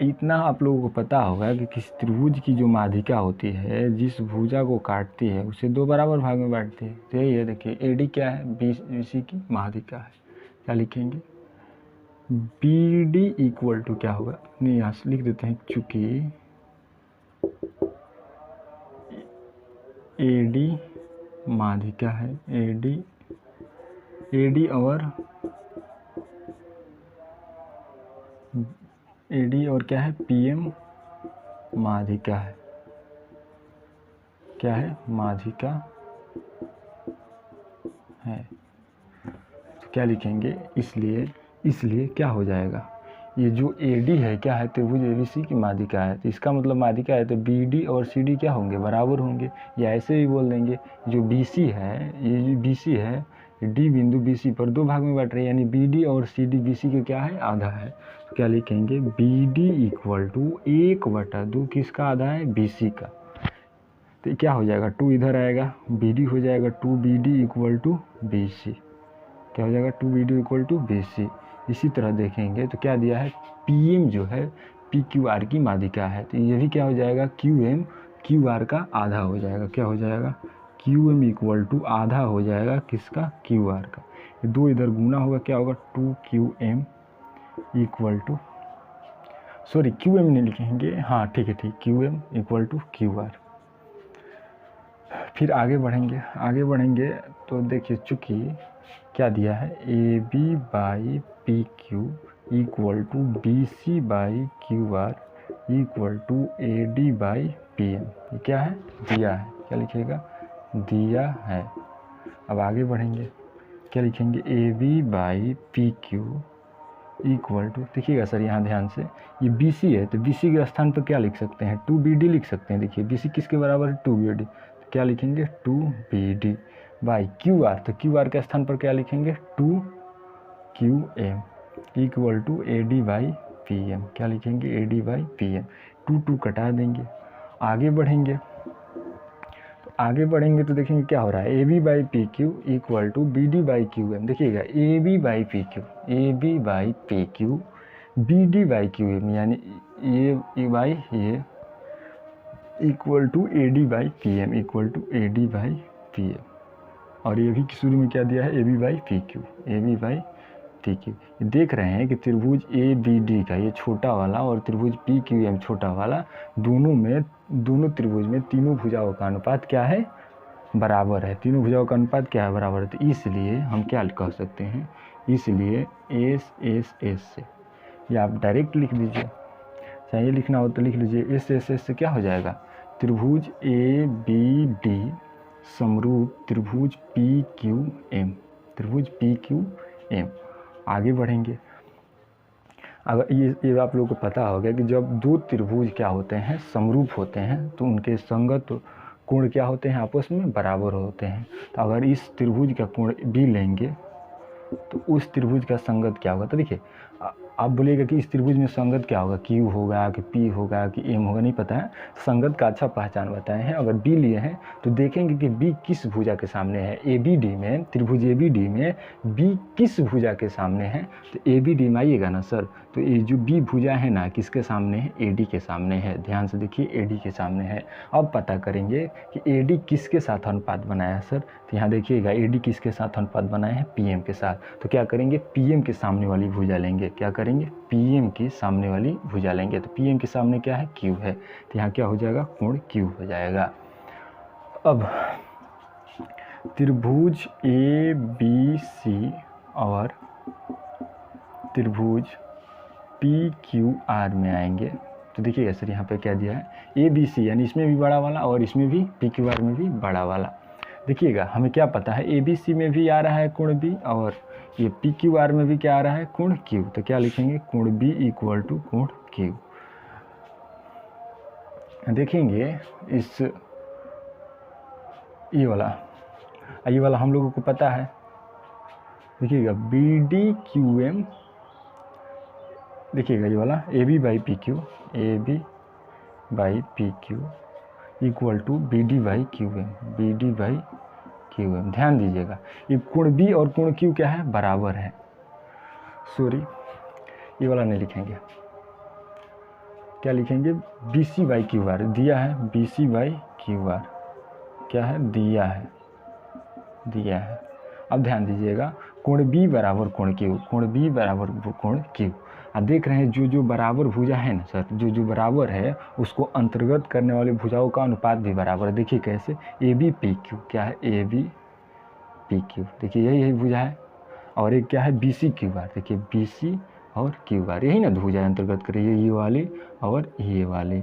इतना आप लोगों को पता होगा कि किसी त्रिभुज की जो माध्यिका होती है, जिस भुजा को काटती है उसे 2 बराबर भाग में बांटती है, तो यही है। देखिए ए डी क्या है, बी सी की माध्यिका है, क्या लिखेंगे, बी डी इक्वल टू क्या होगा, नहीं यहाँ से लिख देते हैं, चूँकि ए डी माध्यिका है, ए डी और क्या है, पी एम माध्यिका है, क्या है, माध्यिका है, तो क्या लिखेंगे, इसलिए क्या हो जाएगा, ये जो AD है क्या है, त्रिभुज ABC की माध्यिका है, तो इसका मतलब माध्यिका है तो BD और CD क्या होंगे, बराबर होंगे। या ऐसे भी बोल देंगे जो BC है, ये जो BC है D बिंदु BC पर दो भाग में बांट रहे हैं, यानी BD और CD BC के क्या है, आधा है। तो क्या लिखेंगे, BD इक्वल टू 1/2 किसका आधा है, BC का। तो क्या हो जाएगा, 2 इधर आएगा, BD हो जाएगा 2BD इक्वल टू BC। क्या हो जाएगा, 2BD इक्वल टू BC। इसी तरह देखेंगे तो क्या दिया है, PM जो है PQR की माध्यिका है, तो ये भी क्या हो जाएगा, QM QR का आधा हो जाएगा। क्या हो जाएगा, QM इक्वल टू आधा हो जाएगा किसका, QR का। ये 2 इधर गुना होगा, क्या होगा, 2QM equal to, sorry QM नहीं लिखेंगे, हाँ ठीक है ठीक, QM इक्वल टू QR। फिर आगे बढ़ेंगे तो देखिए, चूँकि क्या दिया है, AB by PQ equal to BC by QR equal to AD by PM, ये क्या है, दिया है। क्या लिखिएगा, दिया है। अब आगे बढ़ेंगे, क्या लिखेंगे, AB by PQ equal to, देखिएगा सर यहाँ ध्यान से, ये BC है तो BC के स्थान पर क्या लिख सकते हैं, 2BD लिख सकते हैं। देखिए BC किसके बराबर है, 2BD, तो क्या लिखेंगे, 2BD बाई QR, तो QR के स्थान पर क्या लिखेंगे, 2QM equal to AD by PM। क्या लिखेंगे, AD बाई PM। 2 कटा देंगे। आगे बढ़ेंगे तो देखेंगे क्या हो रहा है, AB by PQ equal to BD by QM। देखिएगा AB by PQ BD by QM, यानी ये बाई ये equal to AD by PM equal to AD by PM। और ये भी शुरू में क्या दिया है, AB बाई PQ। देख रहे हैं कि त्रिभुज ABD का ये छोटा वाला और त्रिभुज PQM छोटा वाला, दोनों त्रिभुज में तीनों भुजाओं का अनुपात क्या है, बराबर है। तीनों भुजाओं का अनुपात क्या है, बराबर है। तो इसलिए हम क्या कह सकते हैं, इसलिए S से, या आप डायरेक्ट लिख दीजिए, चाहे ये लिखना हो तो लिख लीजिए, S से क्या हो जाएगा, त्रिभुज ABD समरूप त्रिभुज PQM। आगे बढ़ेंगे, अगर ये आप लोगों को पता होगा कि जब दो त्रिभुज क्या होते हैं, समरूप होते हैं, तो उनके संगत कोण क्या होते हैं, आपस में बराबर होते हैं। तो अगर इस त्रिभुज का कोण B लेंगे तो उस त्रिभुज का संगत क्या होगा, तो देखिए आप बोलिएगा कि इस त्रिभुज में संगत क्या होगा, Q होगा कि P होगा कि M होगा, नहीं पता है। संगत का अच्छा पहचान बताए हैं। अगर B लिए हैं तो देखेंगे कि B किस भुजा के सामने है, ABD में, त्रिभुज ABD में B किस भुजा के सामने है। तो ABD में आइएगा ना सर, तो ये जो B भुजा है ना, किसके सामने है, AD के सामने है। ध्यान से देखिए, AD के सामने है। अब पता करेंगे कि AD किसके साथ अनुपात बनाया है सर, तो यहाँ देखिएगा AD किसके साथ अनुपात बनाए हैं, PM के साथ। तो क्या करेंगे, PM के सामने वाली भुजा लेंगे। क्या करेंगे, PM की सामने वाली भुजा लेंगे। तो PM के सामने क्या है, Q है, तो यहाँ क्या हो जाएगा, कोण Q हो जाएगा। अब त्रिभुज ABC और त्रिभुज PQR में आएंगे तो देखिएगा सर, यहाँ पे क्या दिया है, ABC, यानी इसमें भी बड़ा वाला और इसमें भी PQR में भी बड़ा वाला। देखिएगा हमें क्या पता है, ABC में भी आ रहा है कोण B और ये PQR में भी क्या आ रहा है, कोण Q। तो क्या लिखेंगे, कोण B इक्वल टू कोण Q। देखेंगे इस ये वाला हम लोगों को पता है। देखिएगा BDQM, देखिएगा ये वाला AB by PQ equal to BD by QM। ध्यान दीजिएगा, ये कोण B और कोण Q क्या है, बराबर है। सॉरी, ये वाला नहीं लिखेंगे, क्या लिखेंगे, BC बाई QR दिया है, BC बाई QR क्या है, दिया है। अब ध्यान दीजिएगा, कोण B बराबर कोण Q। आप देख रहे हैं जो बराबर भुजा है ना सर, जो बराबर है उसको अंतर्गत करने वाली भुजाओं का अनुपात भी बराबर है। देखिए कैसे, AB PQ क्या है, AB PQ, देखिए यही भुजा है। और एक क्या है, BC QR, देखिए BC और QR, यही ना भुजा अंतर्गत करिए, ये वाली और ये वाली,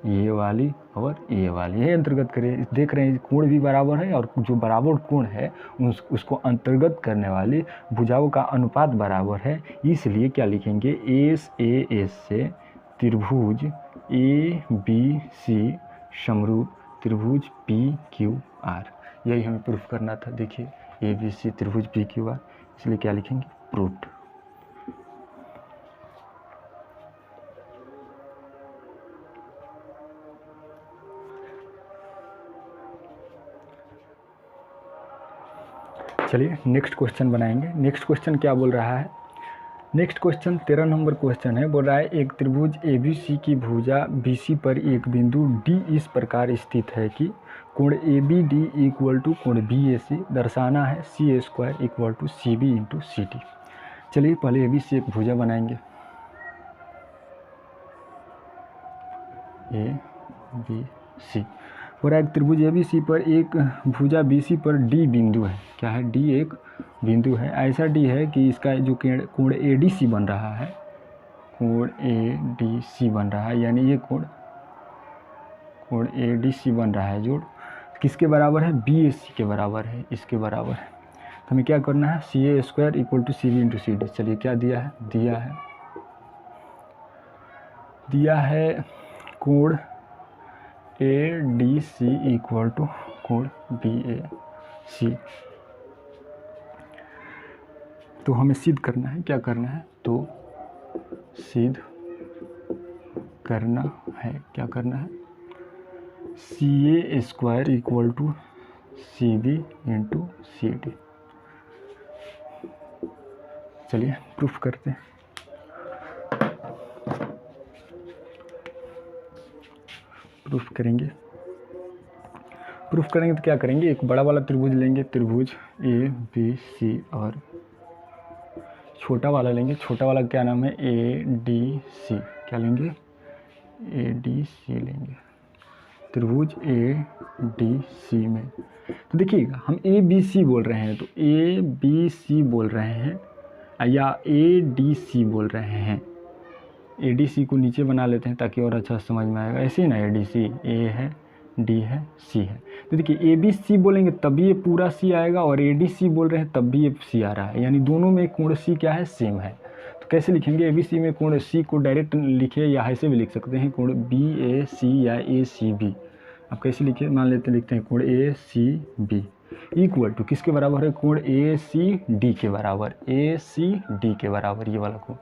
ये वाली और ये वाली, ये अंतर्गत करें। देख रहे हैं कोण भी बराबर है और जो बराबर कोण है उसको अंतर्गत करने वाली भुजाओं का अनुपात बराबर है, इसलिए क्या लिखेंगे, एस ए एस से त्रिभुज ए बी सी समरूप त्रिभुज पी क्यू आर, यही हमें प्रूफ करना था। देखिए ए बी सी त्रिभुज पी क्यू आर, इसलिए क्या लिखेंगे, प्रूफ्ड। चलिए नेक्स्ट क्वेश्चन बनाएंगे। नेक्स्ट क्वेश्चन क्या बोल रहा है, नेक्स्ट क्वेश्चन 13 नंबर क्वेश्चन है। बोल रहा है एक त्रिभुज ABC की भुजा BC पर एक बिंदु D इस प्रकार स्थित है कि कोण ABD इक्वल टू कोण BAC दर्शाना है CA² equal to CB into CD। चलिए पहले ABC एक भुजा बनाएंगे, ABC। और एक त्रिभुज ABC पर एक भुजा BC पर D बिंदु है, क्या है, D एक बिंदु है, ऐसा D है कि इसका जो कोण ADC बन रहा है, कोण ADC बन रहा है, यानी ये कोण ADC बन रहा है जो किसके बराबर है, BAC के बराबर है, इसके बराबर है। तो हमें क्या करना है, CA² equal to CB into CD। चलिए क्या दिया है, दिया है कोण ADC इक्वल टू कोण BAC। तो हमें सिद्ध करना है, क्या करना है, तो सिद्ध करना है, क्या करना है, CA² equal to CB into CD। चलिए प्रूफ करते हैं। प्रूफ करेंगे तो क्या करेंगे, एक बड़ा वाला त्रिभुज लेंगे, त्रिभुज ABC, और छोटा वाला लेंगे, छोटा वाला क्या नाम है, ADC। क्या लेंगे, ADC लेंगे, त्रिभुज ADC में। तो देखिएगा हम ABC बोल रहे हैं, तो ABC बोल रहे हैं या ADC बोल रहे हैं, ADC को नीचे बना लेते हैं ताकि और अच्छा समझ में आएगा। ऐसे ही ना, ADC A है, D है, C है। तो देखिए ABC बोलेंगे तब भी ये पूरा C आएगा, और ADC बोल रहे हैं तब भी ये C आ रहा है, यानी दोनों में कोण C क्या है, सेम है। तो कैसे लिखेंगे, ABC में कोण C को डायरेक्ट लिखे या ऐसे भी लिख सकते हैं, कोण BAC या ACB। अब कैसे लिखे, मान लेते लिखते हैं कोण ACB इक्वल टू किसके बराबर है, कोण ACD के बराबर, ACD के बराबर, ये वाला कोण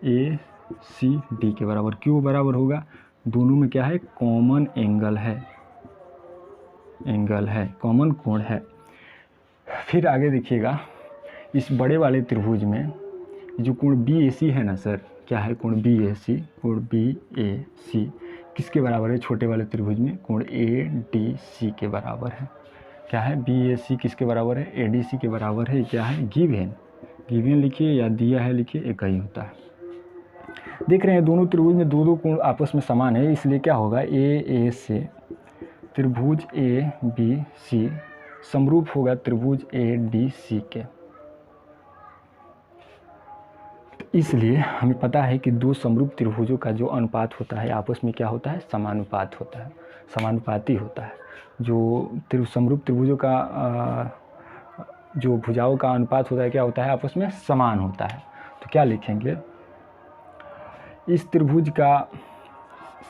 ACD के बराबर। क्यों बराबर होगा, दोनों में क्या है, कॉमन एंगल है, कॉमन कोण है। फिर आगे देखिएगा, इस बड़े वाले त्रिभुज में जो कोण BAC है ना सर, क्या है, कोण BAC, कोण BAC किसके बराबर है, छोटे वाले त्रिभुज में कोण ADC के बराबर है। क्या है, BAC किसके बराबर है, ADC के बराबर है। क्या है, गिवन लिखिए या दिया है लिखिए, एक ही होता है। देख रहे हैं दोनों त्रिभुज में दो कोण आपस में समान है, इसलिए क्या होगा, AA से त्रिभुज ABC समरूप होगा त्रिभुज ADC के। इसलिए हमें पता है कि दो समरूप त्रिभुजों का जो अनुपात होता है आपस में क्या होता है, समानुपात होता है, समानुपाती होता है। जो समरूप त्रिभुजों का जो भुजाओं का अनुपात होता है क्या होता है, आपस में समान होता है। तो क्या लिखेंगे, इस त्रिभुज का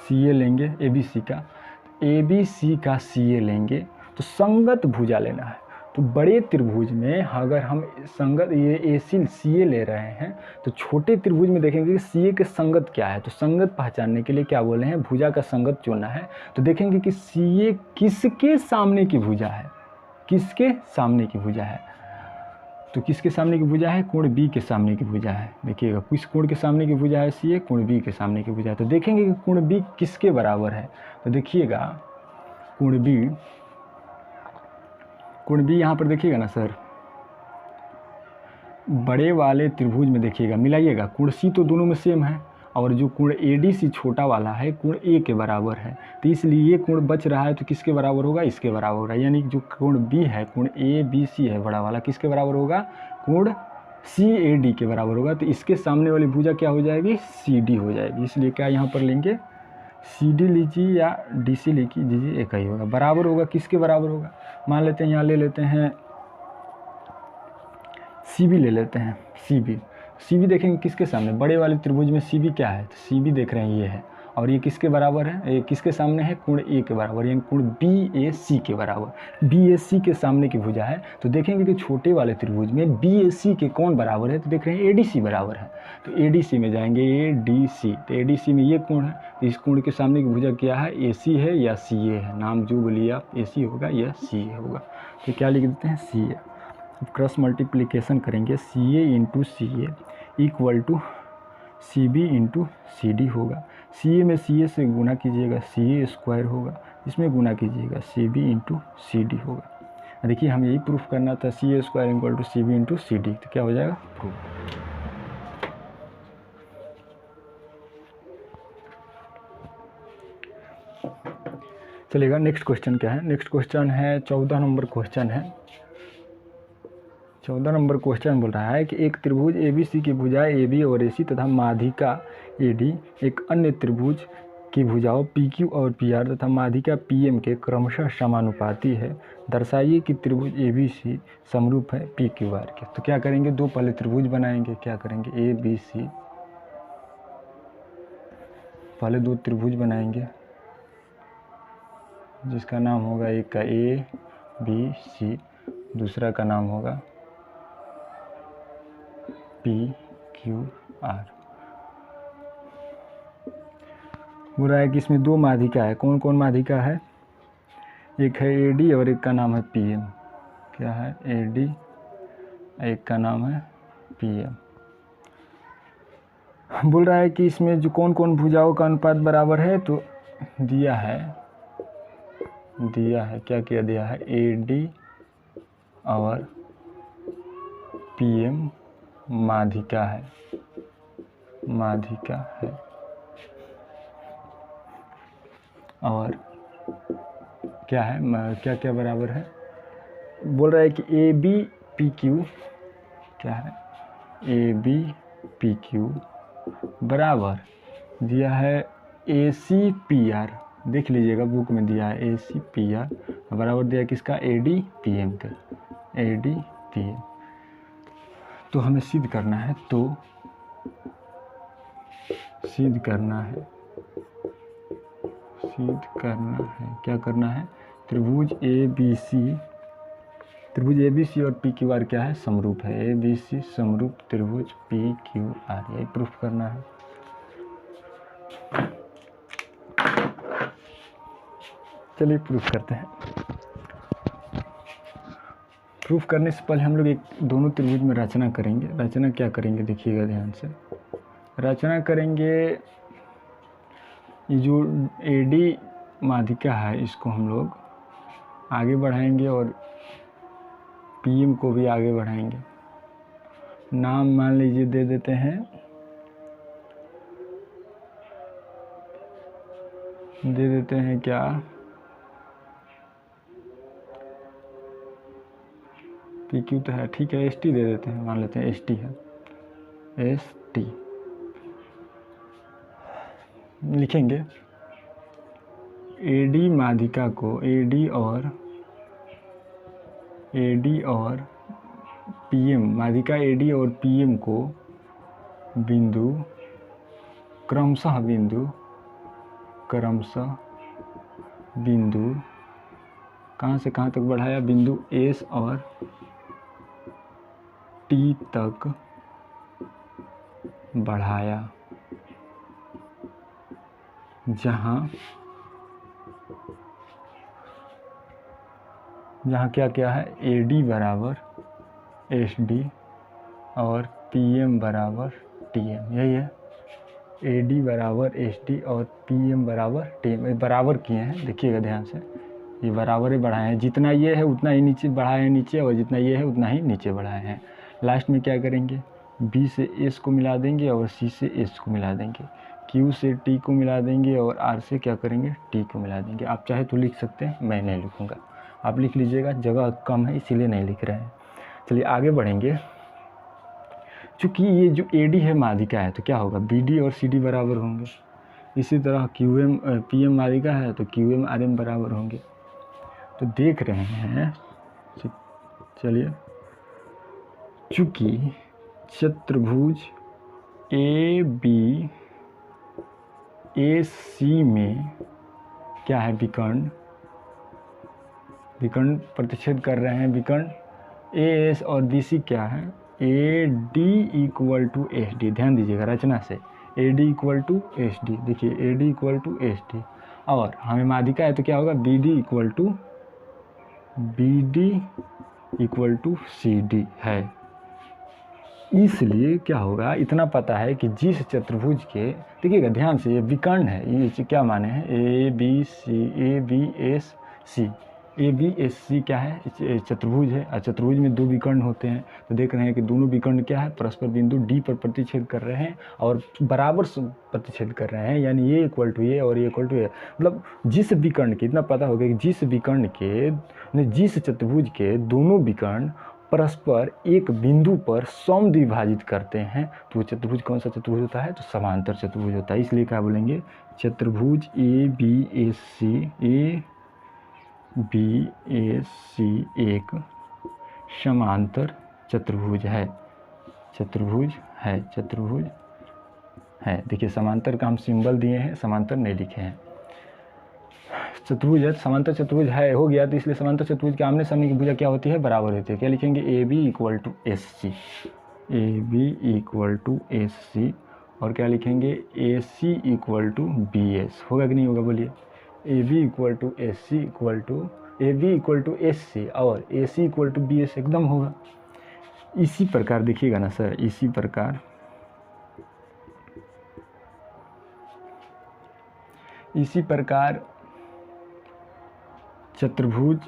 CA लेंगे, ABC का CA लेंगे, तो संगत भुजा लेना है। तो बड़े त्रिभुज में अगर हम संगत ये CA ले रहे हैं, तो छोटे त्रिभुज में देखेंगे कि CA के संगत क्या है। तो संगत पहचानने के लिए क्या बोले हैं, भुजा का संगत चुनना है। तो देखेंगे कि CA किसके सामने की भुजा है, किसके सामने की भुजा है। तो किसके सामने की भुजा है, कोण B के सामने की भुजा है। देखिएगा किस कोण के सामने की भुजा है, CA कोण B के सामने की भुजा है। तो देखेंगे कि कोण B किसके बराबर है। तो देखिएगा कोण B यहाँ पर देखिएगा ना सर, बड़े वाले त्रिभुज में देखिएगा, मिलाइएगा, कोण C तो दोनों में सेम है, और जो कोण ADC छोटा वाला है कोण A के बराबर है। तो इसलिए ये कोण बच रहा है, तो किसके बराबर होगा, इसके बराबर होगा। यानी जो कोण B है, कोण ABC है बड़ा वाला, किसके बराबर होगा, कोण CAD के बराबर होगा। तो इसके सामने वाली भुजा क्या हो जाएगी, CD हो जाएगी। इसलिए क्या यहाँ पर लेंगे, सी डी लीजिए या डी सी लीजिए, एक ही होगा। बराबर होगा, किसके बराबर होगा? मान लेते हैं यहाँ ले लेते हैं सी बी ले लेते हैं। सी बी देखेंगे किसके सामने, बड़े वाले त्रिभुज में सी बी क्या है? तो सी बी देख रहे हैं ये है, और ये किसके बराबर है? ये किसके सामने है? कोण ए के बराबर, यानी कोण बी ए सी के बराबर। बी ए सी के सामने की भुजा है, तो देखेंगे कि छोटे वाले त्रिभुज में बी ए सी के कौन बराबर है? तो देख रहे हैं ए डी सी बराबर है। तो ए डी सी में जाएंगे, ए डी सी, तो ए डी सी में ये कोण है, तो इस कोण के सामने की भुजा क्या है? ए सी है या सी ए है? नाम जो बोलिए आप, ए सी होगा या सी ए होगा। तो क्या लिख देते हैं? सी ए। क्रॉस मल्टीप्लिकेशन करेंगे, C A into C A equal to C B into C D होगा। सी ए में सी ए से गुना कीजिएगा, सी ए स्क्वायर होगा, इसमें गुना कीजिएगा, C B into C D होगा। देखिए हम यही प्रूफ करना था, C A square equal to C B into C D, तो क्या हो जाएगा? प्रूफ। चलिएगा, नेक्स्ट क्वेश्चन क्या है? नेक्स्ट क्वेश्चन है 14 नंबर क्वेश्चन है। 14 नंबर क्वेश्चन बोल रहा है कि एक त्रिभुज ए बी सी की भुजाएं ए बी और ए सी तथा माध्यिका ए डी एक अन्य त्रिभुज की भुजाओं पी क्यू और पी आर तथा माध्यिका पी एम के क्रमशः समानुपाती है। दर्शाइए कि त्रिभुज ए बी सी समरूप है पी क्यू आर के। तो क्या करेंगे? दो पहले त्रिभुज बनाएंगे। क्या करेंगे? ए बी सी, पहले दो त्रिभुज बनाएंगे जिसका नाम होगा, एक का ए बी सी, दूसरा का नाम होगा पी क्यू आर। बोल रहा है कि इसमें दो माध्यिका है। कौन कौन माध्यिका है? एक है ए डी और एक का नाम है पी एम। क्या है? ए डी, एक का नाम है पी एम। बोल रहा है कि इसमें जो कौन कौन भुजाओं का अनुपात बराबर है, तो दिया है क्या क्या दिया है? ए डी और पी एम माध्यिका है, और क्या है, क्या क्या बराबर है? बोल रहा है कि ए बी पी क्यू, क्या है? ए बी पी क्यू बराबर दिया है ए सी पी आर। देख लीजिएगा बुक में दिया है ए सी पी आर बराबर दिया है किसका? ए डी पी एम का, ए डी पी एम। तो हमें सिद्ध करना है, क्या करना है? त्रिभुज ए बी सी और पी क्यू आर क्या है? समरूप है। ए बी सी समरूप त्रिभुज पी क्यू आर, यही प्रूफ करना है। चलिए प्रूफ करते हैं। प्रूफ करने से पहले हम लोग एक दोनों त्रिभुज में रचना करेंगे। रचना क्या करेंगे? देखिएगा ध्यान से। रचना करेंगे, ये जो ए डी माध्यिका है इसको हम लोग आगे बढ़ाएंगे और पी एम को भी आगे बढ़ाएंगे। नाम मान लीजिए दे देते हैं, क्या? पी क्यू तो है, ठीक है, एस टी दे देते हैं, मान लेते हैं एस टी है, एस टी लिखेंगे। ए डी माध्यिका को, ए डी और पी एम, माध्यिका ए डी और पी एम को क्रमशः बिंदु कहाँ से कहाँ तक बढ़ाया? बिंदु एस और टी तक बढ़ाया, जहाँ क्या क्या है? ए डी बराबर एस डी और पी एम बराबर टी एम, यही है। ए डी बराबर एस डी और पी एम बराबर टी एम, बराबर किए हैं, देखिएगा ध्यान से। ये बराबर ही बढ़ाए हैं, जितना ये है उतना ही नीचे बढ़ाए हैं नीचे, और जितना ये है उतना ही नीचे बढ़ाए हैं। लास्ट में क्या करेंगे? बी से एस को मिला देंगे और सी से एस को मिला देंगे, क्यू से टी को मिला देंगे और आर से क्या करेंगे? टी को मिला देंगे। आप चाहे तो लिख सकते हैं, मैं नहीं लिखूँगा, आप लिख लीजिएगा, जगह कम है इसीलिए नहीं लिख रहे हैं। चलिए आगे बढ़ेंगे। चूँकि ये जो ए डी है माध्यिका है, तो क्या होगा? बी डी और सी डी बराबर होंगे। इसी तरह क्यू एम पी एम आदि का है तो क्यू एम आर एम बराबर होंगे। तो देख रहे हैं, चलिए, चूँकि चतुर्भुज ए बी ए सी में क्या है, विकर्ण प्रतिच्छेद कर रहे हैं। विकर्ण ए एस और बी सी क्या है, A D equal to S D. ध्यान दीजिएगा रचना से, A D equal to S D. देखिए A D equal to S D, और हमें माध्यिका है तो क्या होगा, B D equal to C D है। इसलिए क्या होगा, इतना पता है कि जिस चतुर्भुज के, देखिएगा ध्यान से, ये विकर्ण है, ये क्या माने हैं, A B S C, A B S C क्या है, चतुर्भुज है। और चतुर्भुज में दो विकर्ण होते हैं, तो देख रहे हैं कि दोनों विकर्ण क्या है, परस्पर बिंदु डी पर प्रतिच्छेद कर रहे हैं और बराबर प्रतिच्छेद कर रहे हैं, यानी ये इक्वल टू ये और ये इक्वल टू ये। मतलब जिस विकर्ण के, इतना पता होगा कि जिस विकर्ण के, जिस चतुर्भुज के दोनों विकर्ण परस्पर एक बिंदु पर समद्विभाजित करते हैं, तो वो चतुर्भुज कौन सा चतुर्भुज होता है, तो समांतर चतुर्भुज होता है। इसलिए क्या बोलेंगे, चतुर्भुज ए बी एस सी एक समांतर चतुर्भुज है। चतुर्भुज है। देखिए समांतर का हम सिंबल दिए हैं, समांतर नहीं लिखे हैं। चतुर्भुज है, समांतर चतुर्भुज है, हो गया। तो इसलिए समांतर चतुर्भुज के आमने सामने की भुजा क्या होती है, बराबर होती है। क्या लिखेंगे, A B equal to S C, A B equal to S C, और क्या लिखेंगे, A C equal to B S. होगा कि नहीं होगा, बोलिए। A B equal to S C equal to, A B equal to S C और A C equal to B S, एकदम होगा। इसी प्रकार देखिएगा ना सर, इसी प्रकार चतुर्भुज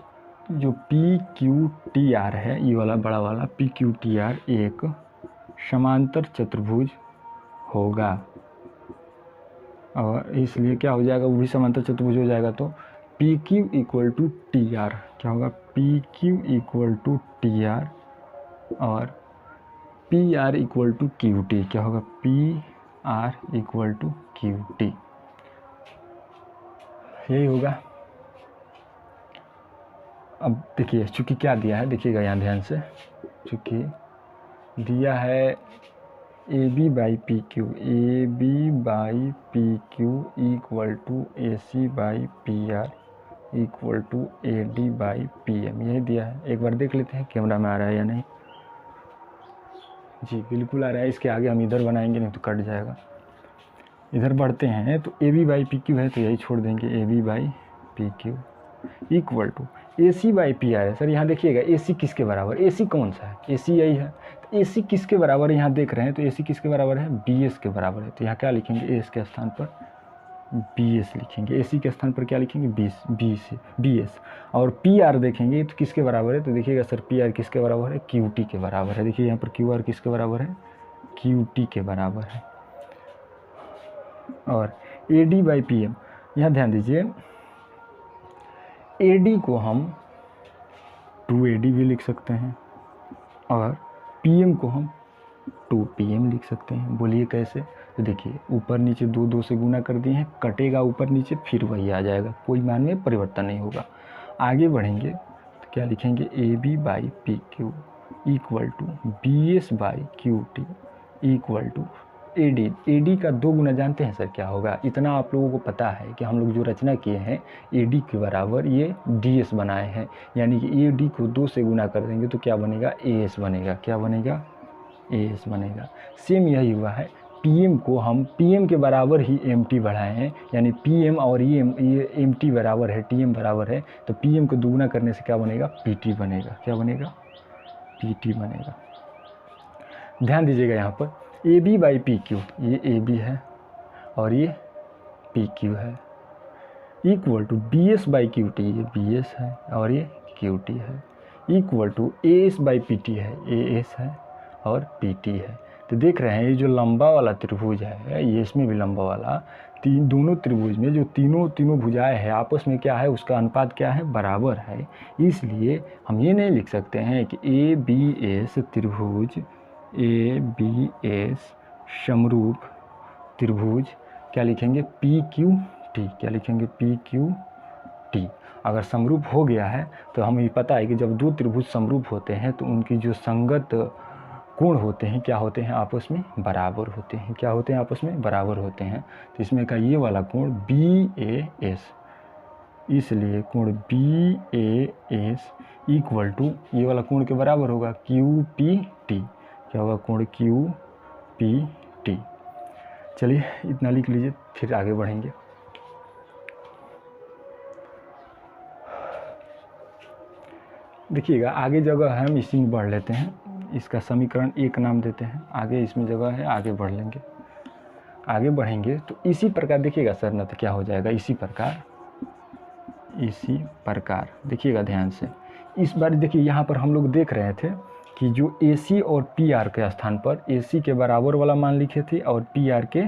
जो पी क्यू टी आर है, ये वाला बड़ा वाला पी क्यू टी आर एक समांतर चतुर्भुज होगा, और इसलिए क्या हो जाएगा, वो भी समांतर चतुर्भुज हो जाएगा। तो P Q equal to T R क्या होगा, P Q equal to T R, और P R equal to Q T क्या होगा, P R equal to Q T, यही होगा। अब देखिए, चूँकि क्या दिया है, देखिएगा यहाँ ध्यान से, चूँकि दिया है A B by P Q, A B by P Q equal to A C by P R equal to A D by P M, यही दिया है। एक बार देख लेते हैं कैमरा में आ रहा है या नहीं। जी बिल्कुल आ रहा है। इसके आगे हम इधर बनाएंगे, नहीं तो कट जाएगा। इधर बढ़ते हैं, तो A B by P Q है तो यही छोड़ देंगे, A B by P Q equal to A C by P R है। सर यहाँ देखिएगा, ए सी किसके बराबर, ए सी कौन सा है, ए सी यही है। तो ए सी किसके बराबर है, यहाँ देख रहे हैं, तो ए सी किसके बराबर है, बी एस के बराबर है। तो यहाँ क्या लिखेंगे, ए एस के स्थान पर बी एस लिखेंगे, ए सी के स्थान पर क्या लिखेंगे, बी एस। और पी आर देखेंगे तो किसके बराबर है, तो देखिएगा सर पी आर किसके बराबर है, क्यू टी के बराबर है। देखिए यहाँ पर क्यू आर किसके बराबर है, क्यू टी के बराबर है। और A D by P M, यहाँ ध्यान दीजिए, ए डी को हम 2AD भी लिख सकते हैं, और PM को हम 2PM लिख सकते हैं। बोलिए कैसे, तो देखिए ऊपर नीचे दो से गुना कर दिए हैं, कटेगा ऊपर नीचे, फिर वही आ जाएगा, कोई मान में परिवर्तन नहीं होगा। आगे बढ़ेंगे तो क्या लिखेंगे, A B by P Q equal to B S by Q T equal to A D का 2 गुना जानते हैं सर क्या होगा, इतना आप लोगों को पता है कि हम लोग जो रचना किए हैं ए डी के बराबर ये डी एस बनाए हैं, यानी कि ए डी को 2 से गुना कर देंगे तो क्या बनेगा, ए एस बनेगा। क्या बनेगा, ए एस बनेगा। सेम यही हुआ है, पी एम को हम पी एम के बराबर ही एम टी बढ़ाए हैं, यानी पी एम और ये एम टी बराबर है, टी एम बराबर है, तो पी एम को दोगुना करने से क्या बनेगा, पी टी बनेगा। क्या बनेगा, पी टी बनेगा। ध्यान दीजिएगा यहाँ पर A B by P Q, ये ए बी है और ये पी क्यू है, equal to B S by Q T, ये बी एस है और ये क्यू टी है, equal to A S by P T है, ए एस है और पी टी है। तो देख रहे हैं ये जो लंबा वाला त्रिभुज है, ये इसमें भी लंबा वाला, दोनों त्रिभुज में जो तीनों भुजाएं हैं आपस में क्या है, उसका अनुपात क्या है, बराबर है। इसलिए हम ये नहीं लिख सकते हैं कि ए बी एस त्रिभुज, ए बी एस समरूप त्रिभुज क्या लिखेंगे पी क्यू टी, क्या लिखेंगे पी क्यू टी। अगर समरूप हो गया है तो हमें पता है कि जब दो त्रिभुज समरूप होते हैं तो उनकी जो संगत कोण होते हैं क्या होते हैं, आपस में बराबर होते हैं। क्या होते हैं, आपस में बराबर होते हैं। तो इसमें का ये वाला कोण बी ए एस, इसलिए कोण B A S equal to ये वाला कोण के बराबर होगा क्यू पी टी। क्या होगा, कोण क्यू पी टी। चलिए इतना लिख लीजिए, फिर आगे बढ़ेंगे। देखिएगा आगे जगह है, हम इसी में बढ़ लेते हैं। इसका समीकरण एक नाम देते हैं, आगे इसमें जगह है, आगे बढ़ लेंगे। आगे बढ़ेंगे तो इसी प्रकार देखिएगा सर, ना तो क्या हो जाएगा, इसी प्रकार देखिएगा ध्यान से। इस बार देखिए यहाँ पर हम लोग देख रहे थे कि जो AC और PR के स्थान पर AC के बराबर वाला मान लिखे थे और PR के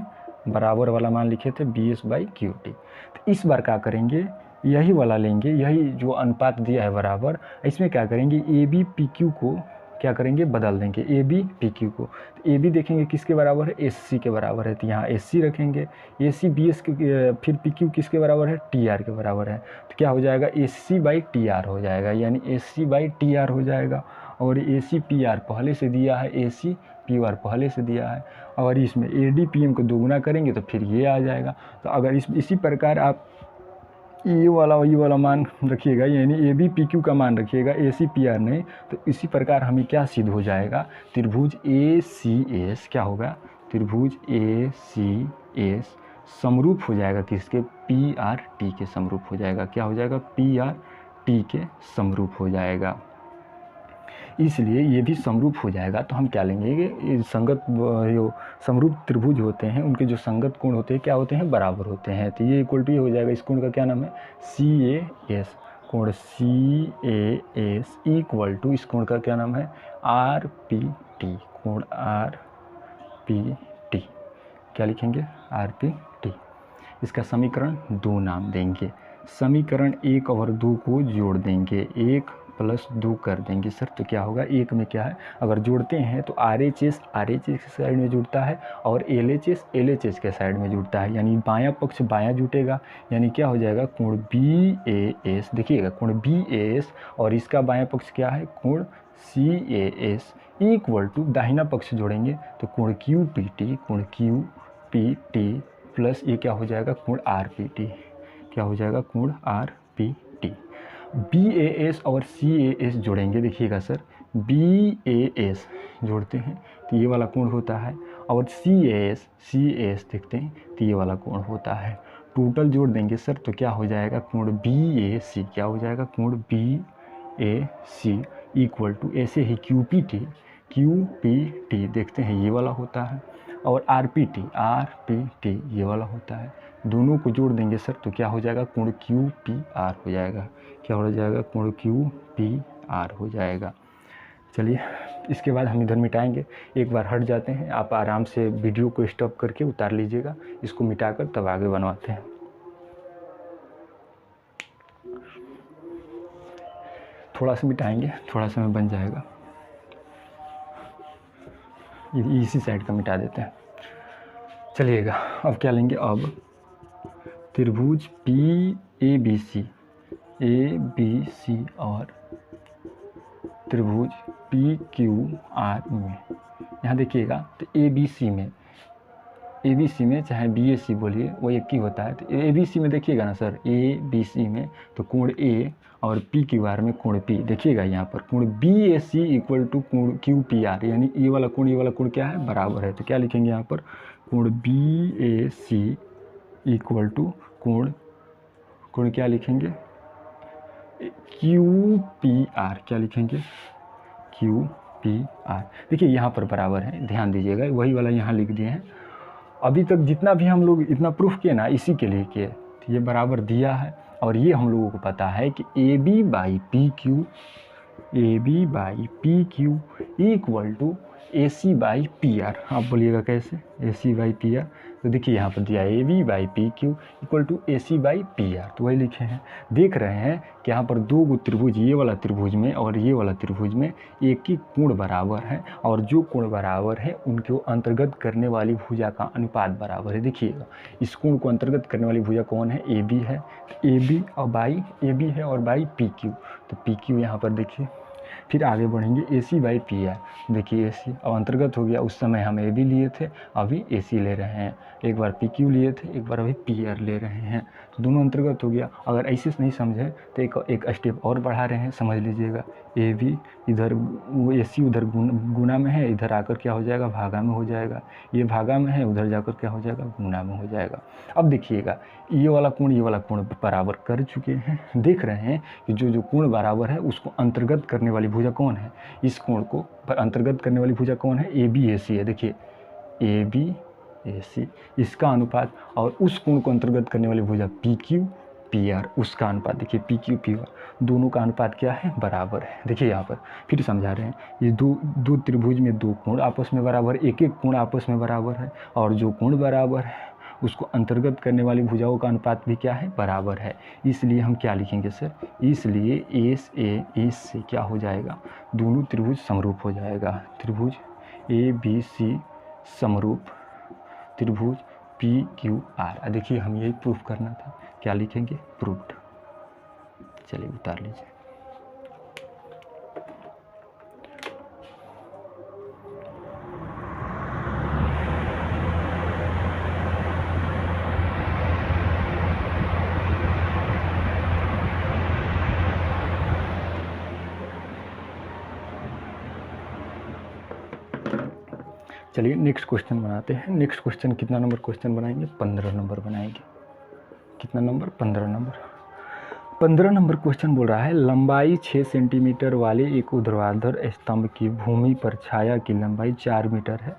बराबर वाला मान लिखे थे BS/QT। तो इस बार क्या करेंगे, यही वाला लेंगे, यही जो अनुपात दिया है बराबर, इसमें क्या करेंगे AB PQ को क्या करेंगे, बदल देंगे AB PQ को। तो AB देखेंगे किसके बराबर है, SC के बराबर है, तो यहाँ SC रखेंगे। AC BS के, फिर PQ किसके बराबर है, TR के बराबर है। तो क्या हो जाएगा, SC/TR हो जाएगा, यानी SC/TR हो जाएगा। और AC PR पहले से दिया है, AC PR पहले से दिया है, और इसमें AD PM को दोगुना करेंगे तो फिर ये आ जाएगा। तो अगर इसी प्रकार आप ये वाला मान रखिएगा, यानी AB PQ का मान रखिएगा, AC PR नहीं, तो इसी प्रकार हमें क्या सिद्ध हो जाएगा, त्रिभुज ACS क्या होगा, त्रिभुज ACS समरूप हो जाएगा किसके, PRT के समरूप हो जाएगा। क्या हो जाएगा, PRT के समरूप हो जाएगा। इसलिए ये भी समरूप हो जाएगा। तो हम क्या लेंगे कि संगत जो समरूप त्रिभुज होते हैं उनके जो संगत कोण होते हैं क्या होते हैं, बराबर होते हैं। तो ये इक्वल टू हो जाएगा, इस कोण का क्या नाम है, CAS, कोण CAS इक्वल टू इस कोण का क्या नाम है, RPT, कोण RPT। क्या लिखेंगे, RPT। इसका समीकरण 2 नाम देंगे, समीकरण 1 और 2 को जोड़ देंगे, 1 + 2 कर देंगे सर। तो क्या होगा, एक में क्या है, अगर जोड़ते हैं तो RHS के साइड में जुड़ता है और LHS के साइड में जुड़ता है, यानी बायां पक्ष बायां जुटेगा, यानी क्या हो जाएगा, कोण BAS। देखिएगा कोण BAS और इसका बायां पक्ष क्या है, कोण CAS इक्वल टू दाहिना पक्ष जोड़ेंगे तो कोण QPT प्लस ये क्या हो जाएगा, कोण RPT। क्या हो जाएगा, कोण RPT। BAS और CAS जोड़ेंगे, देखिएगा सर, BAS जोड़ते हैं तो ये वाला कोण होता है, और CAS देखते हैं तो ये वाला कोण होता है। टोटल जोड़ देंगे सर तो क्या हो जाएगा, कोण BAC। क्या हो जाएगा, कोण BAC इक्वल टू ऐसे ही QPT देखते हैं ये वाला होता है, और RPT ये वाला होता है। दोनों को जोड़ देंगे सर तो क्या हो जाएगा, कोण QPR हो जाएगा। क्या हो जाएगा, कोण QPR हो जाएगा। चलिए इसके बाद हम इधर मिटाएंगे, एक बार हट जाते हैं, आप आराम से वीडियो को स्टॉप करके उतार लीजिएगा, इसको मिटाकर तब आगे बनवाते हैं। थोड़ा सा मिटाएंगे, थोड़ा सा में बन जाएगा, इसी साइड का मिटा देते हैं। चलिएगा अब क्या लेंगे, अब त्रिभुज ABC और त्रिभुज PQR में, यहाँ देखिएगा तो ABC में चाहे BAC बोलिए वो एक ही होता है। तो ABC में देखिएगा ना सर, ABC में तो कोण A और PQR में कोण P। देखिएगा यहाँ पर कोण BAC इक्वल टू कोण QPR, यानी ये वाला कोण क्या है, बराबर है। तो क्या लिखेंगे यहाँ पर, कोण BAC इक्वल टू कोण क्या लिखेंगे, QPR। क्या लिखेंगे, QPR। देखिए यहाँ पर बराबर है, ध्यान दीजिएगा, वही वाला यहाँ लिख दिए हैं। अभी तक जितना भी हम लोग इतना प्रूफ किए ना, इसी के लिए किए, तो ये बराबर दिया है। और ये हम लोगों को पता है कि AB/PQ इक्वल टू AC/PR। आप बोलिएगा कैसे, AC/PR। तो देखिए यहाँ पर दिया AB/PQ इक्वल टू AC/PR, तो वही लिखे हैं। देख रहे हैं कि यहाँ पर दो गो त्रिभुज, ये वाला त्रिभुज में और ये वाला त्रिभुज में एक ही कोण बराबर है, और जो कोण बराबर है उनको अंतर्गत करने वाली भुजा का अनुपात बराबर है। देखिएगा इस कोण को अंतर्गत करने वाली भुजा कौन है, AB है। AB और बाई AB है और बाई PQ, तो PQ यहाँ पर देखिए। फिर आगे बढ़ेंगे AC/PR। देखिए AC अब अंतर्गत हो गया, उस समय हम AB लिए थे, अभी AC ले रहे हैं। एक बार PQ लिए थे, एक बार अभी PR ले रहे हैं, तो दोनों अंतर्गत हो गया। अगर ऐसे नहीं समझे तो एक स्टेप और बढ़ा रहे हैं, समझ लीजिएगा। AB इधर AC उधर गुना में है, इधर आकर क्या हो जाएगा, भागा में हो जाएगा। ये भागा में है, उधर जाकर क्या हो जाएगा, गुना में हो जाएगा। अब देखिएगा ये वाला कोण बराबर कर चुके हैं। देख रहे हैं कि जो कोण बराबर है उसको अंतर्गत करने वाली भुजा कौन है, इस कोण को अंतर्गत करने वाली भुजा कौन है, AB/AC है। देखिए AB/AC इसका अनुपात, और उस कोण को अंतर्गत करने वाली भुजा PQ/PR उसका अनुपात। देखिए PQ/PR दोनों का अनुपात क्या है, बराबर है। देखिए यहाँ पर फिर समझा रहे हैं, ये दो त्रिभुज में दो कोण आपस में बराबर, एक एक कोण आपस में बराबर है, और जो कोण बराबर है उसको अंतर्गत करने वाली भुजाओं का अनुपात भी क्या है, बराबर है। इसलिए हम क्या लिखेंगे सर, इसलिए AC से क्या हो जाएगा, दोनों त्रिभुज समरूप हो जाएगा। त्रिभुज ABC समरूप त्रिभुज PQR। देखिए हम यही प्रूफ करना था, क्या लिखेंगे, प्रूफ्ड। चलिए उतार लीजिए। चलिए नेक्स्ट क्वेश्चन बनाते हैं। नेक्स्ट क्वेश्चन कितना नंबर क्वेश्चन बनाएंगे, 15 नंबर बनाएंगे। कितना नंबर, 15 नंबर। 15 नंबर क्वेश्चन बोल रहा है, लंबाई 6 सेंटीमीटर वाले एक ऊर्ध्वाधर स्तंभ की भूमि पर छाया की लंबाई 4 मीटर है,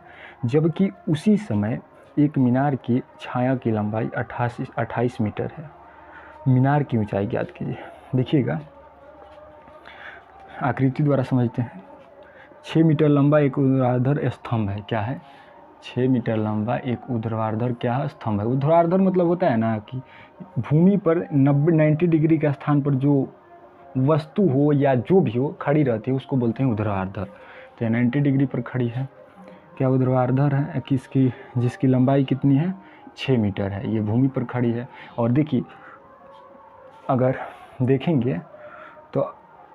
जबकि उसी समय एक मीनार की छाया की लंबाई 28 मीटर है। मीनार की ऊंचाई ज्ञात कीजिए। देखिएगा आकृति द्वारा समझते हैं। 6 मीटर लंबा एक ऊर्ध्वाधर स्तंभ है, क्या है, 6 मीटर लंबा एक ऊर्ध्वाधर क्या है, स्तंभ है। ऊर्ध्वाधर मतलब होता है ना कि भूमि पर 90 डिग्री के स्थान पर जो वस्तु हो या जो भी हो खड़ी रहती है उसको बोलते हैं ऊर्ध्वाधर। तो 90 डिग्री पर खड़ी है, क्या ऊर्ध्वाधर है, किसकी, जिसकी लंबाई कितनी है, 6 मीटर है, ये भूमि पर खड़ी है। और देखिए अगर देखेंगे तो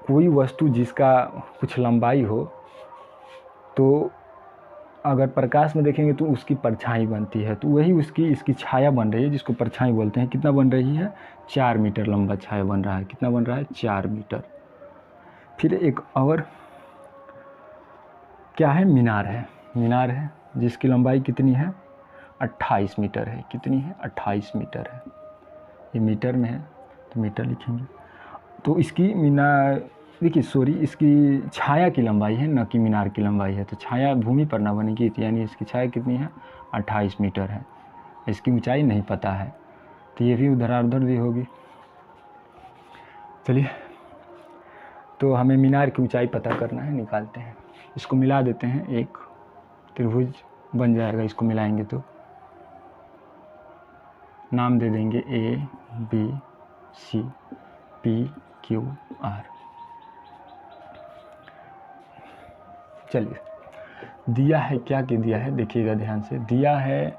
कोई वस्तु जिसका कुछ लंबाई हो, तो अगर प्रकाश में देखेंगे तो उसकी परछाई बनती है, तो वही इसकी छाया बन रही है, जिसको परछाई बोलते हैं। कितना बन रही है, 4 मीटर लंबा छाया बन रहा है। कितना बन रहा है, 4 मीटर। फिर एक और क्या है, मीनार है। मीनार है जिसकी लंबाई कितनी है, 28 मीटर है। कितनी है, 28 मीटर है। ये मीटर में है तो मीटर लिखेंगे। तो इसकी मीनार, देखिए सॉरी, इसकी छाया की लंबाई है, न कि मीनार की लंबाई है। तो छाया भूमि पर ना बनेगी, तो यानी इसकी छाया कितनी है, 28 मीटर है। इसकी ऊंचाई नहीं पता है, तो ये भी ऊर्ध्वाधर भी होगी। चलिए तो हमें मीनार की ऊंचाई पता करना है, निकालते हैं। इसको मिला देते हैं, एक त्रिभुज बन जाएगा। इसको मिलाएंगे तो नाम दे देंगे ABCPQR। चलिए दिया है, क्या के दिया है, देखिएगा ध्यान से। दिया है,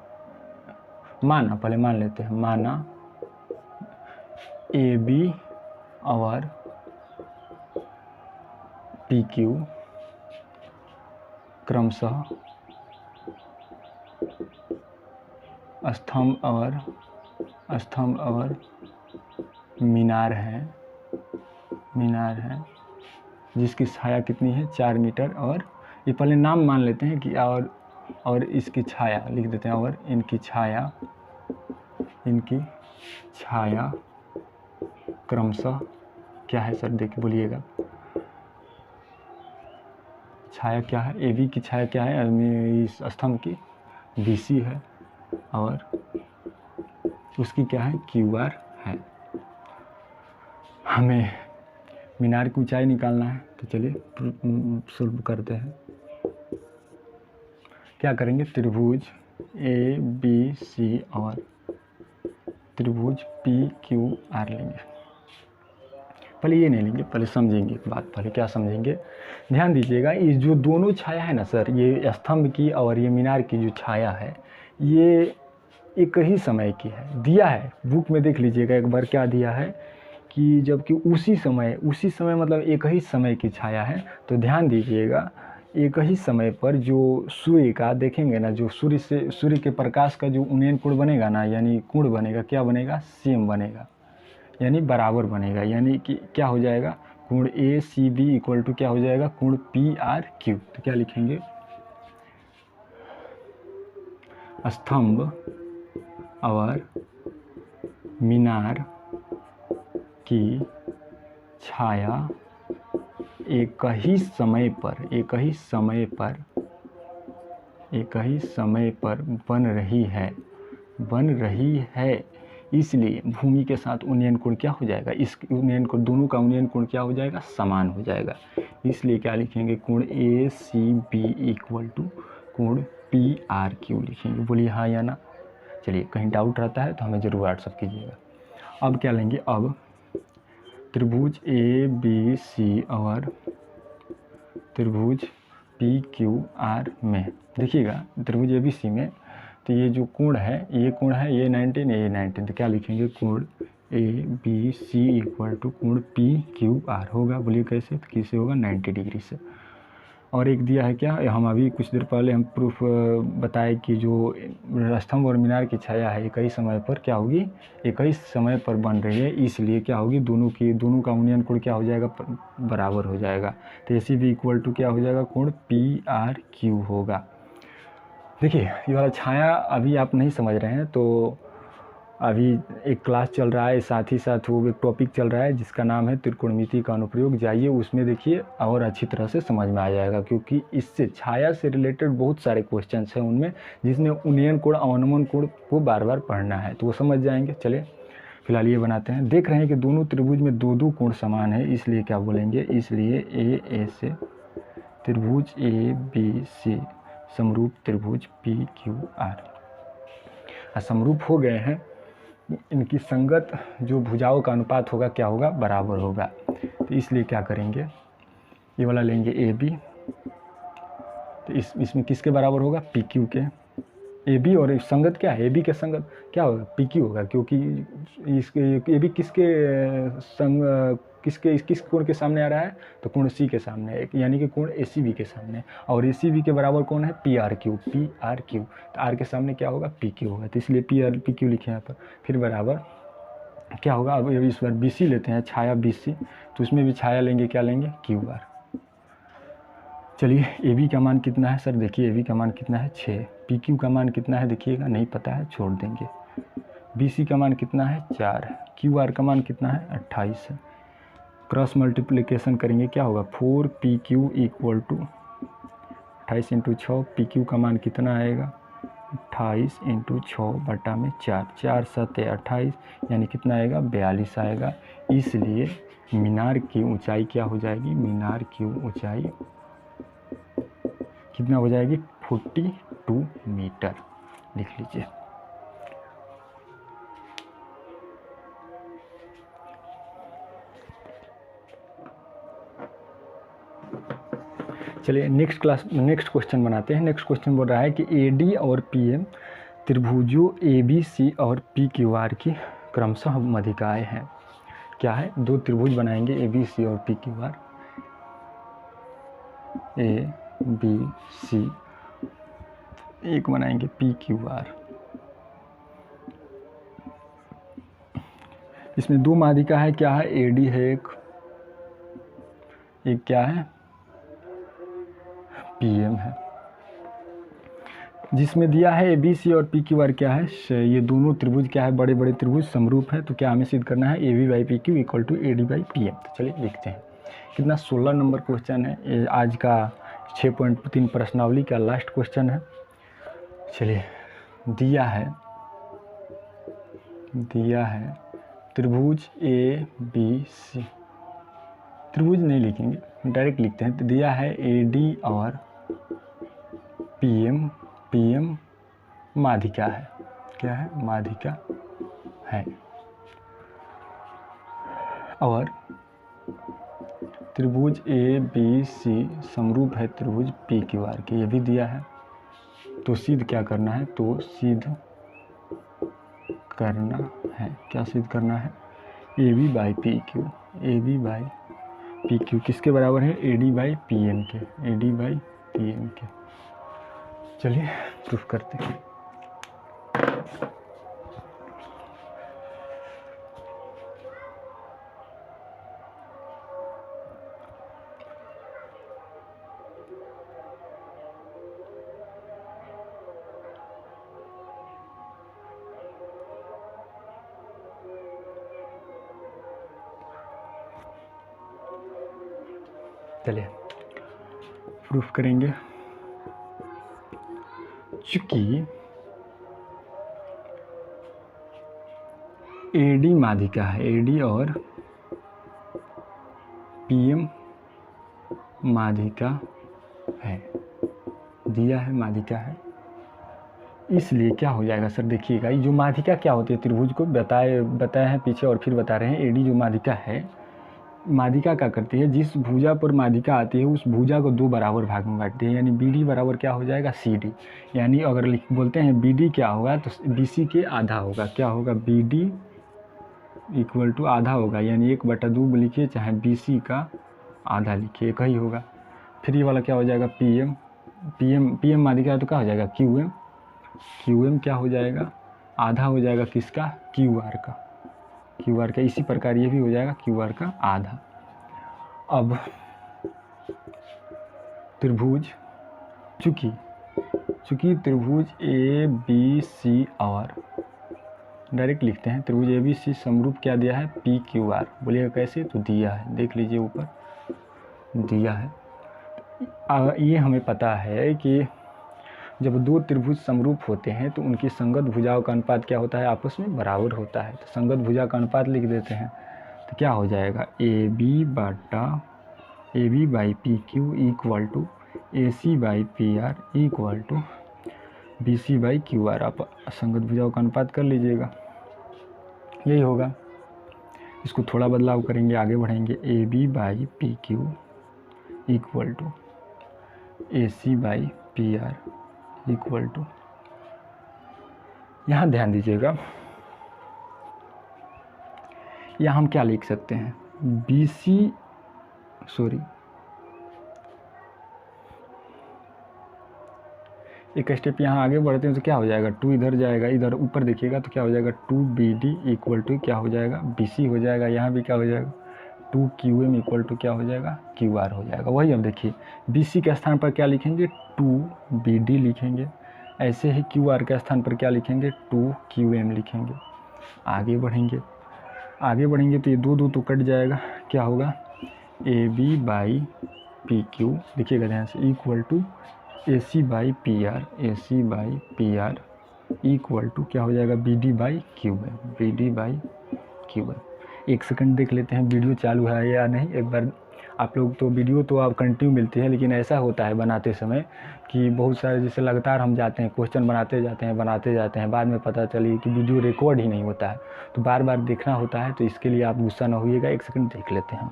माना, पहले मान लेते हैं, माना AB और PQ क्रमशः स्तंभ और मीनार है, जिसकी छाया कितनी है, 4 मीटर। और ये पहले नाम मान लेते हैं कि और इसकी छाया लिख देते हैं, और इनकी छाया क्रमशः क्या है सर, देखिए बोलिएगा, छाया क्या है, AB की छाया क्या है, इस स्तंभ की BC है, और उसकी क्या है, QR है। हमें मीनार की ऊंचाई निकालना है, तो चलिए शुरू करते हैं। क्या करेंगे, त्रिभुज ए बी सी और त्रिभुज पी क्यू आर लेंगे। पहले ये नहीं लेंगे, पहले समझेंगे बात। पहले क्या समझेंगे, ध्यान दीजिएगा। ये जो दोनों छाया है ना सर, ये स्तंभ की और ये मीनार की जो छाया है, ये एक ही समय की है। दिया है बुक में, देख लीजिएगा एक बार क्या दिया है कि जबकि उसी समय मतलब एक ही समय की छाया है। तो ध्यान दीजिएगा, एक ही समय पर जो सूर्य का देखेंगे ना, जो सूर्य के प्रकाश का जो उन्नयन कोण बनेगा ना, यानी कोण बनेगा, क्या बनेगा, सेम बनेगा, यानी बराबर बनेगा। यानी कि क्या हो जाएगा, कोण ए सी बी इक्वल टू क्या हो जाएगा, कोण पी आर क्यू। तो क्या लिखेंगे, स्तंभ और मीनार की छाया एक ही समय पर बन रही है। इसलिए भूमि के साथ उन्नयन कोण क्या हो जाएगा, इस उन्नयन कोण, दोनों का उन्नयन कोण क्या हो जाएगा, समान हो जाएगा। इसलिए क्या लिखेंगे, कोण ए सी बी इक्वल टू कोण पी आर क्यू लिखेंगे। बोलिए हाँ या ना। चलिए, कहीं डाउट रहता है तो हमें ज़रूर व्हाट्सअप कीजिएगा। अब क्या लेंगे, अब त्रिभुज ए बी सी और त्रिभुज पी क्यू आर में देखिएगा, त्रिभुज ए बी सी में तो ये जो कोण है, ये 19, ये 19। तो क्या लिखेंगे, कोण A B C equal to कोण पी क्यू आर होगा। बोलिए कैसे, तो किससे होगा, 90 डिग्री से। और एक दिया है क्या, हम अभी कुछ देर पहले हम प्रूफ बताए कि जो स्तंभ और मीनार की छाया है एक ही समय पर क्या होगी, एक ही समय पर बन रही है। इसलिए क्या होगी, दोनों का उन्नयन कोण क्या हो जाएगा, बराबर हो जाएगा। तो ए सी बी इक्वल टू क्या हो जाएगा, कोण पी आर क्यू होगा। देखिए, ये वाला छाया अभी आप नहीं समझ रहे हैं तो अभी एक क्लास चल रहा है, साथ ही साथ वो एक टॉपिक चल रहा है जिसका नाम है त्रिकोणमिति का अनुप्रयोग। जाइए उसमें देखिए और अच्छी तरह से समझ में आ जाएगा, क्योंकि इससे छाया से रिलेटेड बहुत सारे क्वेश्चंस हैं उनमें, जिसमें उन्नयन कोण अवनमन कोण को बार बार पढ़ना है, तो वो समझ जाएंगे। चलिए फिलहाल ये बनाते हैं। देख रहे हैं कि दोनों त्रिभुज में दो कोण समान है, इसलिए क्या बोलेंगे, इसलिए ए से त्रिभुज ए बी सी समरूप त्रिभुज पी क्यू आर समरूप हो गए हैं। इनकी संगत जो भुजाओं का अनुपात होगा क्या होगा, बराबर होगा। तो इसलिए क्या करेंगे, ये वाला लेंगे ए बी, तो इसमें किसके बराबर होगा, पी क्यू के। ए बी और संगत क्या है, ए बी के संगत क्या होगा, पी क्यू होगा, क्योंकि इसके ए बी किस कोण के सामने आ रहा है, तो कोण सी के सामने, यानी कि कोण ए सी बी के सामने। और ए सी बी के बराबर कौन है, पी आर क्यू। तो आर के सामने क्या होगा, पी क्यू होगा। तो इसलिए पी क्यू लिखे यहाँ पर। फिर बराबर क्या होगा, अब इस बार बी सी लेते हैं, छाया बी सी, तो उसमें भी छाया लेंगे, क्या लेंगे, क्यू आर। चलिए, ए बी का मान कितना है सर, देखिए ए बी का मान कितना है, 6। पी क्यू का मान कितना है, देखिएगा नहीं पता है, छोड़ देंगे। बी सी का मान कितना है, 4। क्यू आर का मान कितना है, 28 है। क्रॉस मल्टीप्लिकेशन करेंगे, क्या होगा, 4 P Q equal to 28 into 6। P Q का मान कितना आएगा, 28 इंटू 6/4। 4 7 28, यानी कितना आएगा, 42 आएगा। इसलिए मीनार की ऊंचाई क्या हो जाएगी, मीनार की ऊंचाई कितना हो जाएगी, 42 मीटर। लिख लीजिए। चलिए नेक्स्ट क्वेश्चन बनाते हैं। नेक्स्ट क्वेश्चन बोल रहा है कि ए डी और पी एम त्रिभुजों ए बी सी और पी क्यू आर की क्रमशः मध्यिकाएँ हैं। क्या है, दो त्रिभुज बनाएंगे ए बी सी और P Q R. A B C, एक बनाएंगे पी क्यू आर। इसमें दो माध्यिका है, क्या है, ए डी है एक क्या है, पी एम है। जिसमें दिया है ए बी सी और पी क्यू आर क्या है, ये दोनों त्रिभुज क्या है, बड़े बड़े त्रिभुज समरूप है। तो क्या हमें सिद्ध करना है, A B by P Q equal to A D by P M. तो चलिए लिखते हैं। कितना, 16 नंबर क्वेश्चन है, ये आज का 6.3 प्रश्नावली का लास्ट क्वेश्चन है। चलिए, दिया है त्रिभुज ए बी सी, त्रिभुज नहीं लिखेंगे, डायरेक्ट लिखते हैं। तो दिया है ए डी और पी एम PM माध्यिका है। क्या है? माध्यिका है। और त्रिभुज ABC समरूप है त्रिभुज PQR के, ये भी दिया है। तो सिद्ध क्या करना है? तो सिद्ध करना है, क्या सिद्ध करना है? AB by PQ, AB by PQ किसके बराबर है? AD बाई PM के, AD बाई PM के। चलिए प्रूफ करते हैं। चलिए प्रूफ करेंगे। चूंकि AD माध्यिका है, AD और PM माध्यिका है, दिया है माध्यिका है, इसलिए क्या हो जाएगा सर? देखिएगा, ये जो माध्यिका क्या होती है, त्रिभुज को बताए हैं पीछे और फिर बता रहे हैं। AD जो माध्यिका है, माध्यिका क्या करती है? जिस भुजा पर माध्यिका आती है उस भुजा को दो बराबर भाग में बांटती है, यानी BD बराबर क्या हो जाएगा? CD। यानी अगर बोलते हैं BD क्या होगा तो BC के आधा होगा। क्या होगा? BD इक्वल टू आधा होगा, यानी 1/2 लिखिए, चाहे BC का आधा लिखिए, एक ही होगा। फिर ये वाला क्या हो जाएगा? PM माध्यिका है तो क्या हो जाएगा? QM क्या हो जाएगा? आधा हो जाएगा किसका? QR का। इसी प्रकार ये भी हो जाएगा QR का आधा। अब त्रिभुज, चूंकि त्रिभुज ABC और डायरेक्ट लिखते हैं, त्रिभुज ABC समरूप क्या दिया है? PQR। बोलिएगा कैसे? तो दिया है, देख लीजिए ऊपर दिया है। ये हमें पता है कि जब दो त्रिभुज समरूप होते हैं तो उनकी संगत भुजाओं का अनुपात क्या होता है? आपस में बराबर होता है। तो संगत भुजा का अनुपात लिख देते हैं, तो क्या हो जाएगा? AB by PQ equal to AC by PR equal to BC by QR। आप संगत भुजाओं का अनुपात कर लीजिएगा, यही होगा। इसको थोड़ा बदलाव करेंगे, आगे बढ़ेंगे। AB by PQ equal to AC by PR equal to, यहाँ ध्यान दीजिएगा, यहाँ हम क्या लिख सकते हैं? एक स्टेप यहाँ आगे बढ़ते हैं तो क्या हो जाएगा? 2 इधर जाएगा, इधर ऊपर देखिएगा तो क्या हो जाएगा? 2BD इक्वल टू क्या हो जाएगा? BC हो जाएगा। यहाँ भी क्या हो जाएगा? 2QM इक्वल टू क्या हो जाएगा? QR हो जाएगा। वही अब देखिए, BC के स्थान पर क्या लिखेंगे? 2BD लिखेंगे। ऐसे ही QR के स्थान पर क्या लिखेंगे? 2QM लिखेंगे। आगे बढ़ेंगे तो ये दो तो कट जाएगा, क्या होगा? AB बाई PQ, देखिएगा ध्यान से, equal to AC by PR equal to क्या हो जाएगा? BD by QM। एक सेकंड देख लेते हैं वीडियो चालू है या नहीं। एक बार आप लोग तो वीडियो तो आप कंटिन्यू मिलती है, लेकिन ऐसा होता है बनाते समय कि बहुत सारे जैसे लगातार हम जाते हैं, क्वेश्चन बनाते जाते हैं, बाद में पता चली कि वीडियो रिकॉर्ड ही नहीं होता है, तो बार बार देखना होता है। तो इसके लिए आप गुस्सा ना होइएगा, एक सेकंड देख लेते हैं।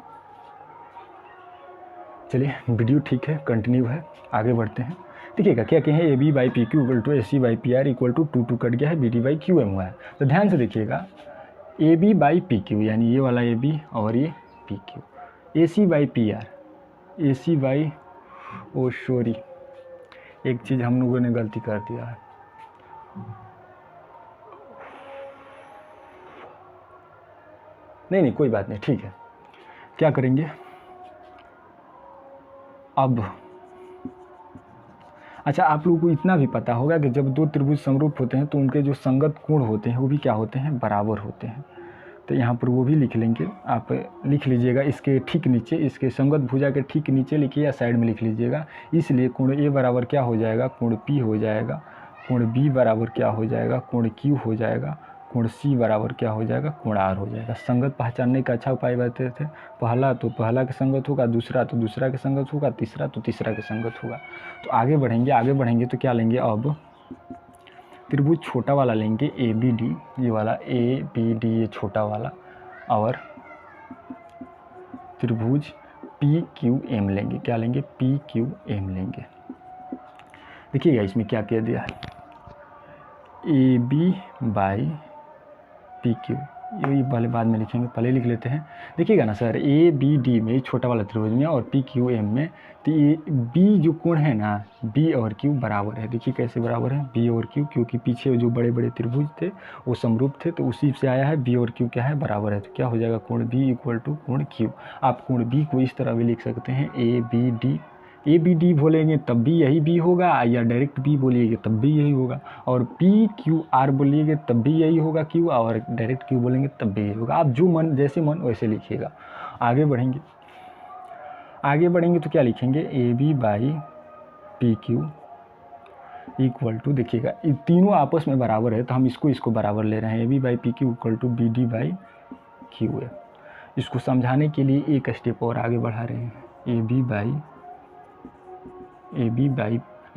चलिए वीडियो ठीक है, कंटिन्यू है, आगे बढ़ते हैं। देखिएगा क्या कहें? AB by PQ equal to AC by PR equal to 2 cut गया है, BD बाई QM हुआ है। तो ध्यान से देखिएगा, AB बाई PQ यानी ये वाला AB और ये PQ, AC by PR, AC by, oh sorry, एक चीज़ हम लोगों ने गलती कर दिया है। नहीं कोई बात नहीं, ठीक है। क्या करेंगे अब? अच्छा, आप लोगों को इतना भी पता होगा कि जब दो त्रिभुज समरूप होते हैं तो उनके जो संगत कोण होते हैं वो भी क्या होते हैं? बराबर होते हैं। तो यहाँ पर वो भी लिख लेंगे, आप लिख लीजिएगा इसके ठीक नीचे, इसके संगत भुजा के ठीक नीचे लिखिए या साइड में लिख लीजिएगा। इसलिए कोण A बराबर क्या हो जाएगा? कोण P हो जाएगा। कोण B बराबर क्या हो जाएगा? कोण Q हो जाएगा। कोण C बराबर क्या हो जाएगा? कोण R हो जाएगा। संगत पहचानने का अच्छा उपाय बताते थे, पहला तो पहला के संगत होगा, दूसरा तो दूसरा के संगत होगा, तीसरा तो तीसरा के संगत होगा। तो आगे बढ़ेंगे तो क्या लेंगे? अब त्रिभुज छोटा वाला लेंगे ए बी डी, ये वाला ए बी डी ये छोटा वाला, और त्रिभुज पी क्यू एम लेंगे। क्या लेंगे? पी क्यू एम लेंगे। देखिएगा इसमें क्या कह दिया है, A B by P Q, ये पहले बाद में लिखेंगे, पहले लिख लेते हैं। देखिएगा ना सर, ए बी डी में छोटा वाला त्रिभुज में और पी क्यू एम में, तो ये बी जो कोण है ना, बी और क्यू बराबर है। देखिए कैसे बराबर है, बी और क्यू, क्योंकि पीछे जो बड़े बड़े त्रिभुज थे वो समरूप थे, तो उसी से आया है। बी और क्यू क्या है? बराबर है। तो क्या हो जाएगा? कोण बी इक्वल टू कोण क्यू। आप कोण बी को इस तरह भी लिख सकते हैं, A B D. A B D बोलेंगे तब भी यही बी होगा, या डायरेक्ट बी बोलिएगा तब भी यही होगा, और पी क्यू आर बोलिएगा तब भी यही होगा क्यू, और डायरेक्ट क्यू बोलेंगे तब भी यही होगा। आप जो मन, जैसे मन वैसे लिखिएगा। आगे बढ़ेंगे तो क्या लिखेंगे? A B by P Q equal to, देखिएगा ये तीनों आपस में बराबर है तो हम इसको बराबर ले रहे हैं। A B by P Q equal to B D by Q है। इसको समझाने के लिए एक स्टेप और आगे बढ़ा रहे हैं। ए बी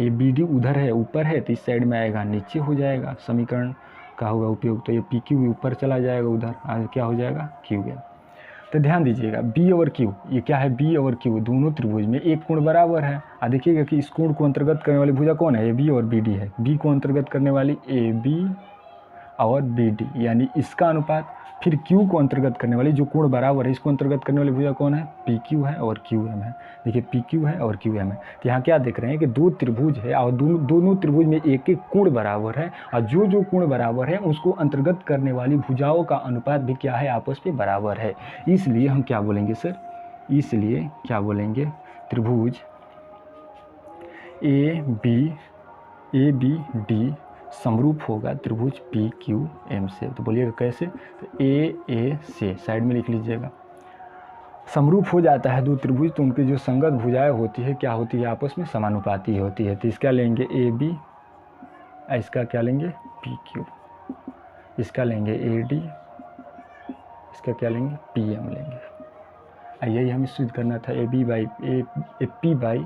बी डी उधर है, ऊपर है, तो इस साइड में आएगा, नीचे हो जाएगा, समीकरण का होगा उपयोग, तो ये पी क्यू ऊपर चला जाएगा उधर, आज क्या हो जाएगा? क्यू गया। तो ध्यान दीजिएगा, बी और क्यू, ये क्या है? बी और क्यू दोनों त्रिभुज में एक कोण बराबर है। देखिएगा कि इस कोण को अंतर्गत करने वाली भुजा कौन है? ए बी और बी डी है। बी को अंतर्गत करने वाली ए बी और बी डी, यानी इसका अनुपात। फिर क्यू को अंतर्गत करने वाली, जो कोण बराबर है, इसको अंतर्गत करने वाली भुजा कौन है? पी क्यू है और क्यू एम है। देखिए पी क्यू है और क्यू एम है। तो यहाँ क्या देख रहे हैं कि दो त्रिभुज है और दोनों त्रिभुज में एक एक कोण बराबर है, और जो कोण बराबर है उसको अंतर्गत करने वाली भुजाओं का अनुपात भी क्या है? आपस में बराबर है। इसलिए हम क्या बोलेंगे सर? इसलिए क्या बोलेंगे? त्रिभुज ए बी डी समरूप होगा त्रिभुज पी क्यू एम से। तो बोलिएगा कैसे? तो ए से साइड में लिख लीजिएगा। समरूप हो जाता है दो त्रिभुज तो उनकी जो संगत भुजाएं होती है क्या होती है? आपस में समानुपाती होती है। तो इसका लेंगे ए बी, इसका क्या लेंगे? पी क्यू, इसका लेंगे ए डी, इसका क्या लेंगे? पी एम लेंगे। यही हमें सिद्ध करना था। A B by A P by,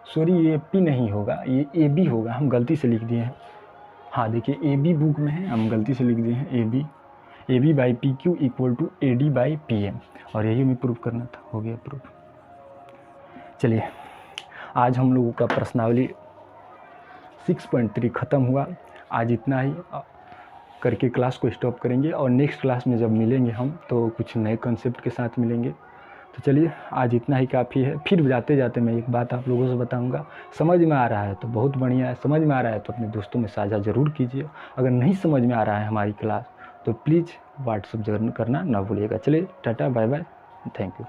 sorry ये पी नहीं होगा, ये ए बी होगा, हम गलती से लिख दिए हैं। हाँ देखिए ए बी बुक में है, हम गलती से लिख दिए हैं A B by P Q equal to A D by P M, और यही हमें प्रूफ करना था। हो गया प्रूफ। चलिए आज हम लोगों का प्रश्नावली 6.3 ख़त्म हुआ। आज इतना ही करके क्लास को स्टॉप करेंगे, और नेक्स्ट क्लास में जब मिलेंगे हम तो कुछ नए कॉन्सेप्ट के साथ मिलेंगे। तो चलिए आज इतना ही काफ़ी है। फिर जाते जाते मैं एक बात आप लोगों से बताऊंगा, समझ में आ रहा है तो बहुत बढ़िया है, समझ में आ रहा है तो अपने दोस्तों में साझा ज़रूर कीजिए। अगर नहीं समझ में आ रहा है हमारी क्लास तो प्लीज़ व्हाट्सअप करना ना भूलिएगा। चलिए tata bye bye, thank you.